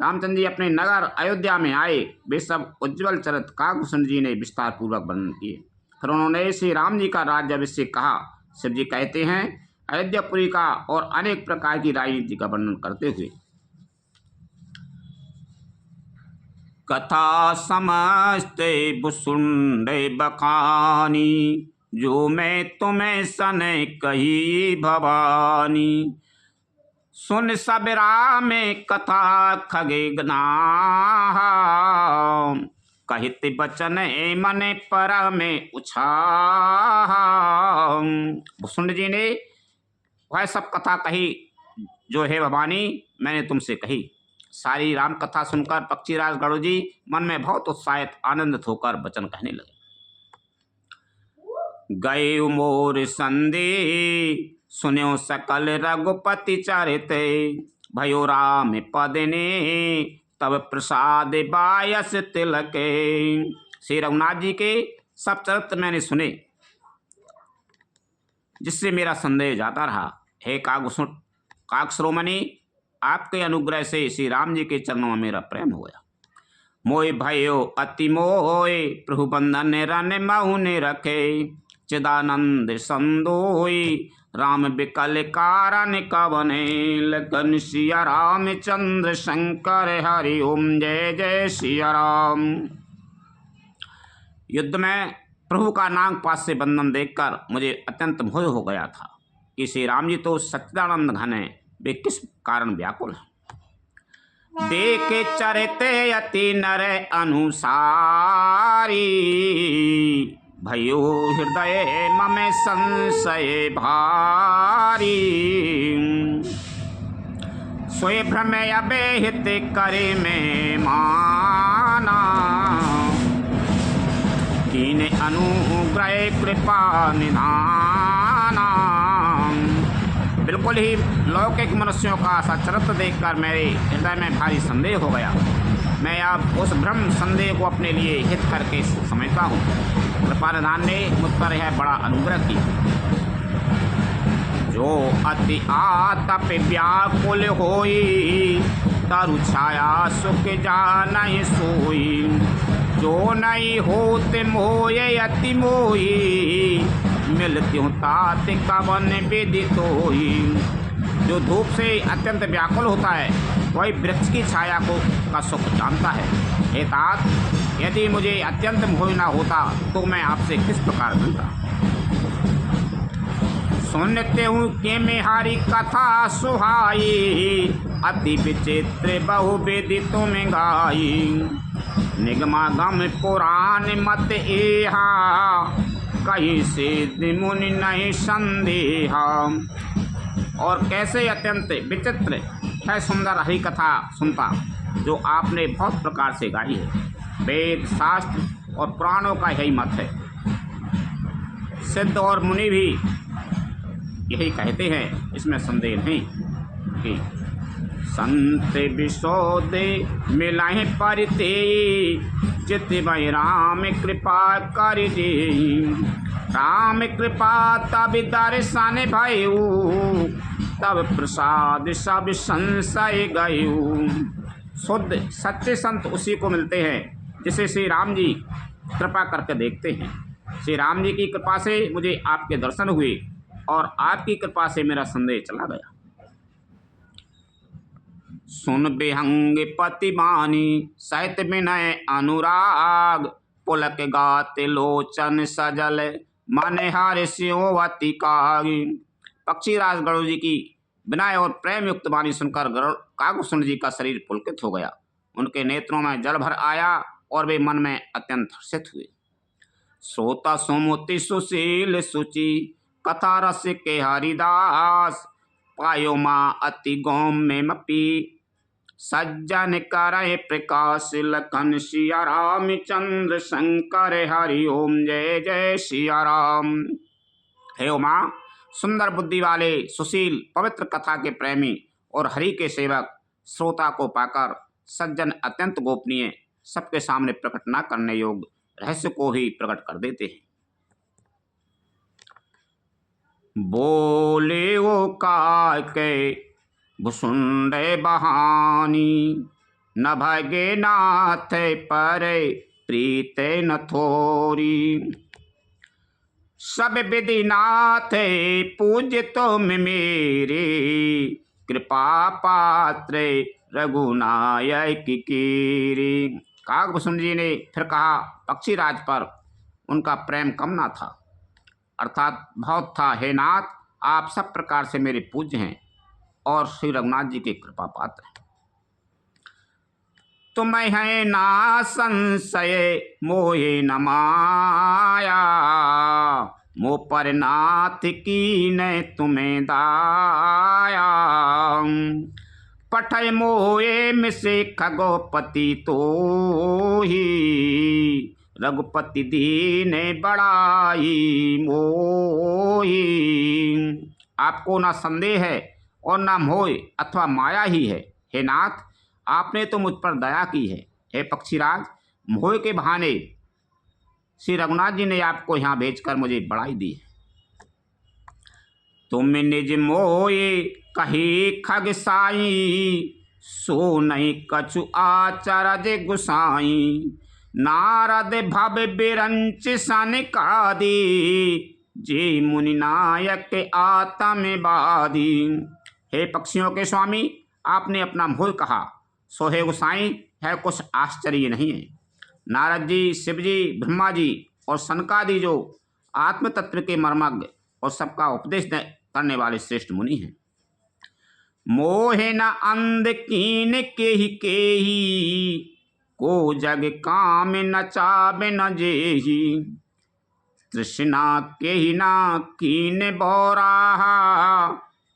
रामचंद्र जी अपने नगर अयोध्या में आए, वे सब उज्ज्वल चरित काकभूषण जी ने विस्तार पूर्वक वर्णन किए। फिर उन्होंने श्री राम जी का राज्याभिषेक कहा। शिव जी कहते हैं अयोध्यापुरी का और अनेक प्रकार की राजनीति का वर्णन करते हुए, कथा समस्ते भुसुंडे बखानी, जो मैं तुम्हें सन कही भवानी। सुन सब राम कथा खगे गनाहा, कहित बचन मन पर में उछाहा। भुसुंड जी ने वह सब कथा कही जो है भवानी मैंने तुमसे कही। सारी राम कथा सुनकर पक्षीराज गरुड़ जी मन में बहुत उत्साहित आनंदित होकर वचन कहने लगे। गए मोर संदे सुन्यो सकल रघुपति चरित, भयो राम पद ने तब प्रसाद बायस तिलक। श्री रघुनाथ जी के सब चरित्र मैंने सुने, जिससे मेरा संदेह जाता रहा। हे काग श्रोमणि, आपके अनुग्रह से श्री राम जी के चरणों में मेरा प्रेम हो गया। मोय भयो अति मोय प्रभु बंधन रन महु ने रखे, चिदानंद संदोई राम बिकल कारण कवने, लगन सिया राम चंद्र शंकर हरि ओम जय जय सिया राम। युद्ध में प्रभु का नाग पास से बंधन देखकर मुझे अत्यंत मोह हो गया था कि श्री राम जी तो सच्चिदानंद घन है, वे किस कारण व्याकुल हैं। देखे चरते अति नर अनुसारी, भयो हृदय मम संशय भारी। सोए भ्रम अबेहित करे में माना, कीन अनुग्रह कृपा निधाना। बिल्कुल ही लौकिक मनुष्यों का सचरित्र देखकर मेरे हृदय में भारी संदेह हो गया। मैं अब उस भ्रम संदेह को अपने लिए हित करके समझता हूँ। कृपा निधान ने मुझ पर यह बड़ा अनुग्रह किया। जो अति आतप व्याकुल होई, तरु छाया सुख जानहि सोई। जो नहीं होते मोये अति मोही, मिलत्यों तात कवन विदित होई। जो धूप से अत्यंत व्याकुल होता है, वही वृक्ष की छाया का सुख जानता है। हे तात, यदि मुझे अत्यंत मोह न होता तो मैं आपसे किस प्रकार मिलता। सुनते हूँ कि मेहारी कथा सुहाई, अति विचित्र बहु विदित में गाई। निगमागम पुराण मत एहा, कहीं से मुनि नहीं संदेहा। और कैसे अत्यंत विचित्र है सुंदर हरि कथा सुनता, जो आपने बहुत प्रकार से गाई है। वेद शास्त्र और पुराणों का यही मत है। सिद्ध और मुनि भी यही कहते हैं, इसमें संदेह नहीं कि संत विशोदे मिलाए परिते, चित मय राम कृपा कर दे। राम कृपा तब दर्शन भयऊ, तब प्रसाद सब संशय गयू। शुद्ध सच्चे संत उसी को मिलते हैं जिसे श्री राम जी कृपा करके देखते हैं। श्री राम जी की कृपा से मुझे आपके दर्शन हुए और आपकी कृपा से मेरा संदेह चला गया। सुन बेहंग पतिमानी, सहित विनय अनुराग। पुलक गाते लोचन सजल, मन हार सिंहवती कागी। पक्षीराज गरुड़ जी की विनय और प्रेम युक्त वाणी सुनकर कागभूषण जी का शरीर पुलकित हो गया। उनके नेत्रों में जल भर आया और वे मन में अत्यंत हर्षित हुए। श्रोता सुमति सुशील सुचि, कथा रस के हरिदास। पायो माँ अति गौम्य मपी, सज्जन करे प्रकाश। लखन सिया राम चंद्र शंकर हरि ओम जय जय सिया राम। हे उमा, सुंदर बुद्धि वाले सुशील पवित्र कथा के प्रेमी और हरि के सेवक श्रोता को पाकर सज्जन अत्यंत गोपनीय, सबके सामने प्रकट न करने योग्य रहस्य को ही प्रकट कर देते हैं। बोले वो काके भुसुंड बहानी, न भगे नाथ पर प्रीत न थोरी। सब विधि नाथ पूज्य तुम मेरे, कृपा पात्र रघुनायक कीरी। कागभूषण जी ने फिर कहा, पक्षीराज पर उनका प्रेम कम ना था, अर्थात बहुत था। हे नाथ, आप सब प्रकार से मेरे पूज्य हैं और श्री रघुनाथ जी के कृपा पात्र हैं। तुम्हें है ना संशय मोहे न माया, मो पर नाथ की न तुम्हें दाया। पठय मोए मिसे खगोपति तो ही, रघुपति दीने बड़ाई मोही। आपको ना संदेह है और ना मोह अथवा माया ही है। हे नाथ, आपने तो मुझ पर दया की है। हे पक्षीराज, मोह के बहाने श्री रघुनाथ जी ने आपको यहाँ भेजकर मुझे बड़ाई दी है। तुम निज मोए कही खग साई, सो नहीं कछु आचरज गुसाई। नारद भव बिरंच सनकादि, जे मुनि नायक आत्म बाधी। हे पक्षियों के स्वामी, आपने अपना मोह कहा, सो हे गुसाई है, कुछ आश्चर्य नहीं है। नारद जी, शिव जी, ब्रह्मा जी और सनकादि जो आत्म तत्व के मर्मज्ञ और सबका उपदेश करने वाले श्रेष्ठ मुनि हैं। मोहे न अंध कीन केही, को जग काम न चाबे न जेही। तृष्णा केही ना कीन बोराहा,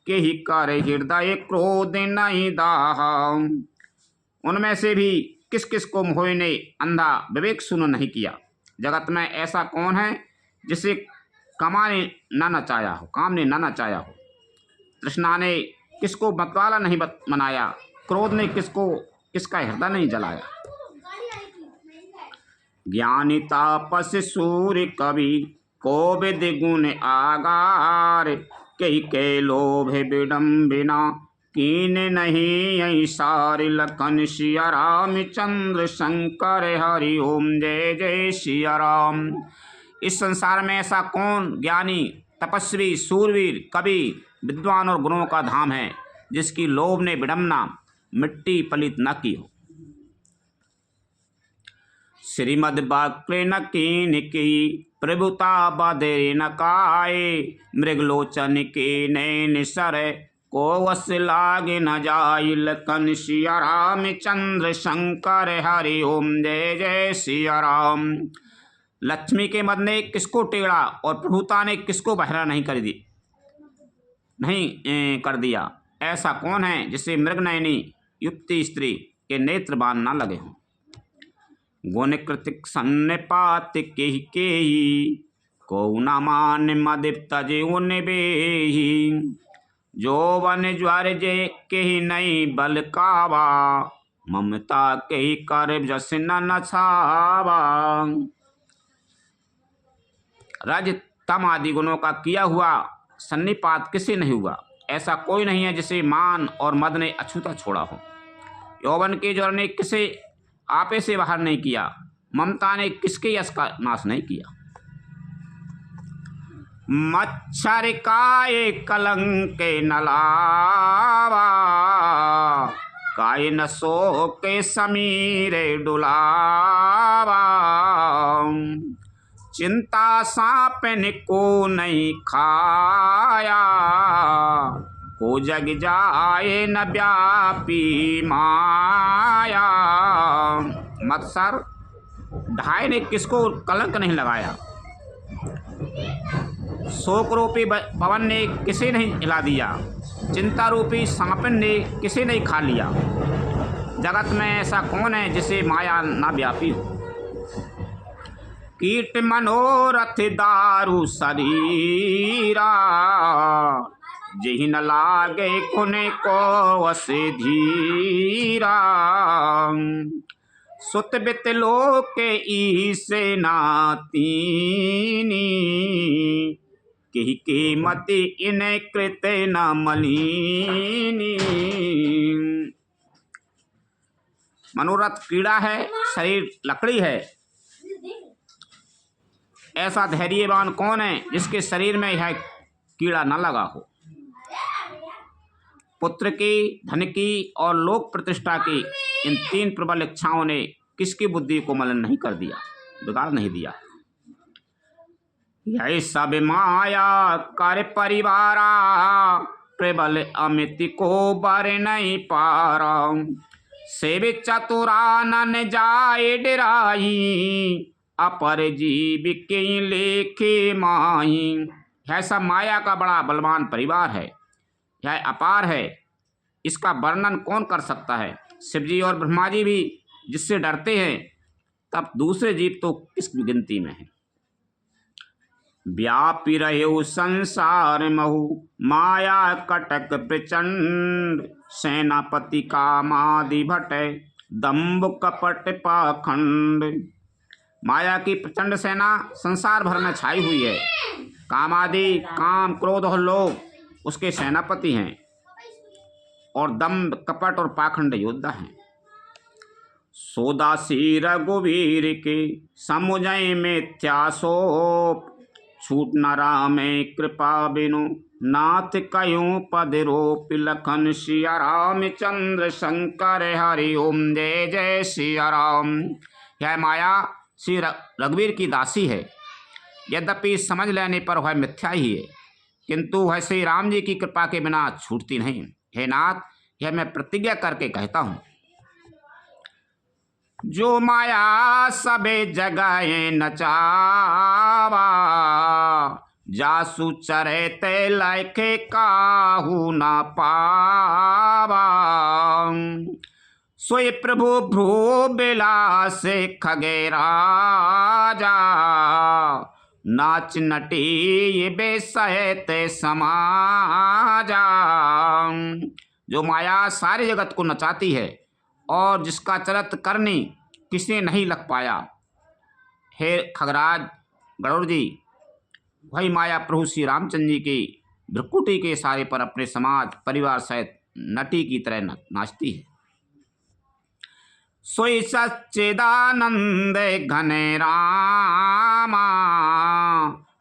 केही कर हृदय क्रोध नहीं दाहा। उनमें से भी किस किस को मोह ने अंधा विवेक शून्य नहीं किया। जगत में ऐसा कौन है जिसे कामने न नचाया हो, काम ने न नचाया हो। तृष्णा ने किसको मतवाला नहीं मनाया, क्रोध ने किसका हृदय नहीं जलाया। ज्ञानी तापस सूर्य कवि, कोविद गुण आगार। कई के लोभ विडम्बिना, कीन नहीं ऐसार। लखन सिया राम चंद्र शंकर, हरि ओम जय जय सिया राम। इस संसार में ऐसा कौन ज्ञानी, तपस्वी, सूरवीर, कवि, विद्वान और गुणों का धाम है जिसकी लोभ ने विडम्बना मिट्टी पलित न की हो। श्रीमद बाक्ले न कीन की, प्रभुता बदे न काए। मृगलोचन के नैन सर, को वस लागे न जाय। लखन सिया राम चंद्र शंकर, हरि ओम जय जय सिया राम। लक्ष्मी के मद ने किसको टेढ़ा और प्रभुता ने किसको बहरा नहीं कर दिया। ऐसा कौन है जिसे मृगनयनी युक्ति स्त्री के नेत्र बाण न लगे हों। गुण कृतिक सन्निपात केही, को न मान मदिप तजे उन बेही। जो वन ज्वर जे केही नहीं बल कावा, ममता केही कर जस न छावा। रज तम आदि गुणों का किया हुआ सन्निपात किसे नहीं हुआ। ऐसा कोई नहीं है जिसे मान और मद ने अछूता छोड़ा हो। यौवन के ज्वर ने किसे आपे से बाहर नहीं किया। ममता ने किसके यश का नाश नहीं किया। मच्छर काय कलंक न लावा, काय न सो के समीर डुलावा। चिंता सांपन को नहीं खाया, को जग जाए न व्यापी माया। मत्सर ढाई ने किसको कलंक नहीं लगाया। शोक रूपी पवन ने किसे नहीं हिला दिया। चिंता रूपी सांपन ने किसे नहीं खा लिया। जगत में ऐसा कौन है जिसे माया ना व्यापी हो। कीट मनोरथ दारु शरीरा, जही न लागे कुने को वस धीरा। सुत बित लोक ईसे नातीनी, केही के मति इन कृत न मलिनी। मनोरथ कीड़ा है, शरीर लकड़ी है। ऐसा धैर्यवान कौन है जिसके शरीर में यह कीड़ा न लगा हो। पुत्र की, धन की और लोक प्रतिष्ठा की इन तीन प्रबल इच्छाओं ने किसकी बुद्धि को मलिन नहीं कर दिया, बिगाड़ नहीं दिया। यह सब माया कर परिवारा, प्रबल अमित को बर नहीं पारा। सेव चतुरानन जाए डराई, अपर जीव के लेखे माही। यह सब माया का बड़ा बलवान परिवार है। यह अपार है इसका वर्णन कौन कर सकता है। शिव जी और ब्रह्मा जी भी जिससे डरते हैं, तब दूसरे जीव तो किस गिनती में है। व्यापी रहे संसार महु माया कटक प्रचंड, सेनापति कामादि भट दम्भ कपट पाखंड। माया की प्रचंड सेना संसार भर में छाई हुई है। कामादि, काम, क्रोध और लोभ उसके सेनापति हैं, और दम्भ, कपट और पाखंड योद्धा हैं। सोदासी रघुवीर के समुझय मिथ्यासोप, छूट न रामे कृपा बिनु नाथ कयूं पद रोप। लखन सिया रामचंद्र शंकर हरि ओम जय जय सिया राम। यह माया श्री रघुवीर की दासी है। यद्यपि समझ लेने पर वह मिथ्या ही है, किंतु वह श्री राम जी की कृपा के बिना छूटती नहीं। हे नाथ, यह मैं प्रतिज्ञा करके कहता हूँ। जो माया सबे जगह नचावा, जासु चरे ते लायके काहू न पावा। सोई प्रभु भ्रू बिलास खगे राजा, नाच नटी ये बेसहत समाजा। जो माया सारे जगत को नचाती है और जिसका चरित्र करनी किसी ने नहीं लग पाया। हे खगराज गरुड़ जी, वही माया प्रभु श्री रामचंद्र जी की भ्रकुटी के इशारे पर अपने समाज परिवार सहित नटी की तरह नाचती है। सोई सच्चिदानंद घने रामा,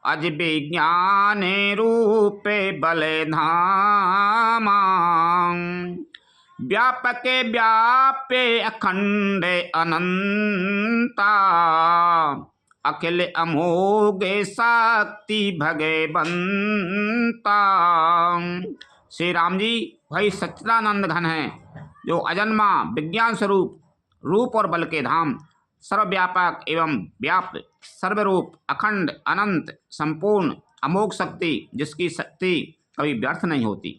अज विज्ञान रूपे बले धामा। व्यापके व्यापे अखंड अनंता, अखिल अमोघे शक्ति भगवंता। श्री राम जी वही सच्चिदानंद घन हैं, जो अजन्मा विज्ञान स्वरूप रूप और बल के धाम, सर्वव्यापक एवं व्याप्त, सर्वरूप, अखंड, अनंत, संपूर्ण, अमोघ शक्ति, जिसकी शक्ति कभी व्यर्थ नहीं होती,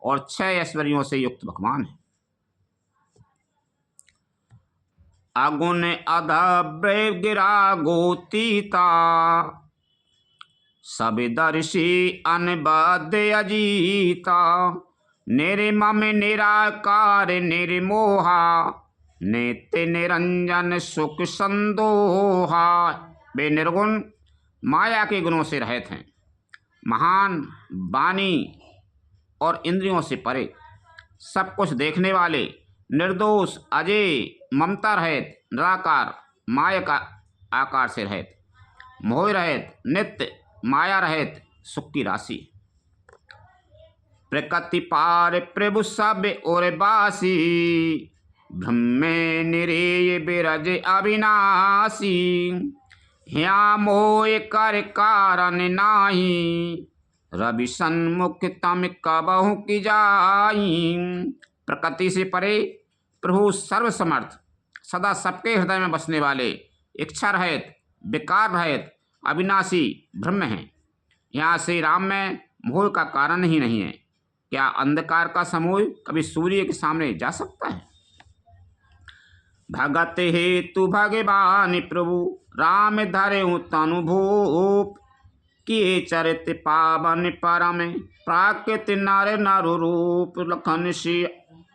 और 6 ऐश्वर्यों से युक्त भगवान है। अगुण अधब्रे गिरा गोतीता, सबिदर्शी अनबद अजीता। निर्मम निराकार निर्मोहा, नित्य निरंजन सुख संदोहा। वे निर्गुण माया के गुणों से रहित हैं, महान, वाणी और इंद्रियों से परे, सब कुछ देखने वाले, निर्दोष, अजय, ममता रहित, निराकार, माया का आकार से रहित, मोह रहित, नित्य, माया रहित, सुख की राशि। प्रकृति पार प्रभु सब और बासी, ब्रह्मे निरेय बिरज अविनाशी। ह्या मोह कर कारण नाही, रवि सन्मुख तम कबहु की जाई। प्रकृति से परे प्रभु सर्वसमर्थ, सदा सबके हृदय में बसने वाले, इच्छा रहित, विकार रहित, अविनाशी ब्रह्म हैं। यहाँ श्री राम में मोह का कारण ही नहीं है। क्या अंधकार का समूह कभी सूर्य के सामने जा सकता है। भगत हेतु भगवान प्रभु, राम धरे तनु भूप। किए चरित पावन परम, प्राकृत नर नर रूप। लखन सिया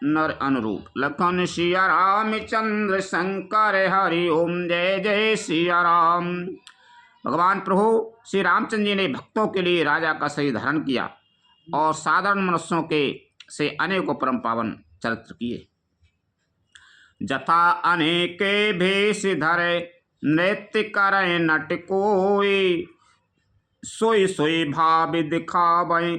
नर अनुरूप, लखन सिया रामचंद्र शंकर हरि ओम जय जय सिया राम। भगवान प्रभु श्री रामचंद्र जी ने भक्तों के लिए राजा का शरीर धारण किया और साधारण मनुष्यों के से अनेकों परम पावन चरित्र किए। जथा अनेके भेष धरे, नृत्य करे नट कोई। सोई सोई भाव दिखावे,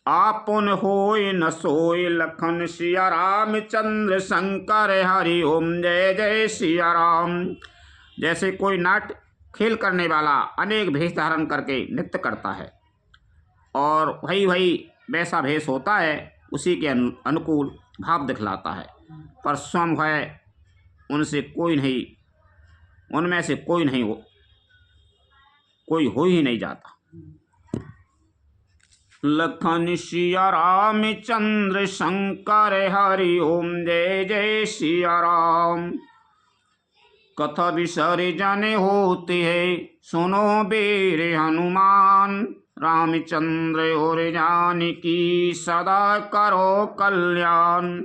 आपन होय न सोय। लखन सिया रामचंद्र शंकर हरि ओम जय जय सिया राम। जैसे कोई नाट्य खेल करने वाला अनेक भेष धारण करके नृत्य करता है, और वही वैसा भेष होता है, उसी के अनुकूल भाव दिखलाता है, पर स्वयं है उनमें से कोई हो ही नहीं जाता। लखन सिया राम चंद्र शंकर हरि ओम जय जय सिया राम। कथा विसर जाने होते है सुनो वीर हनुमान। रामचंद्र और जानकी सदा करो कल्याण।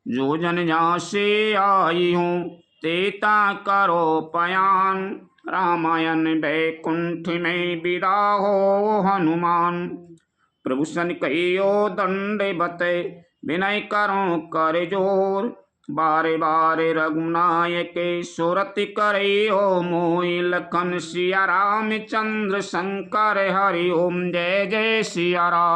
जो जन जहाँ से आई हूँ तेता करो पयान। रामायण वैकुंठ में विदा हो हनुमान। प्रभु सन कहियो दंडवत विनय करो कर जोर। बारे बारे रघुनायक सुरत करियो मोहि। लखन सिया राम चंद्र शंकर हरि ओम जय जय सिया राम।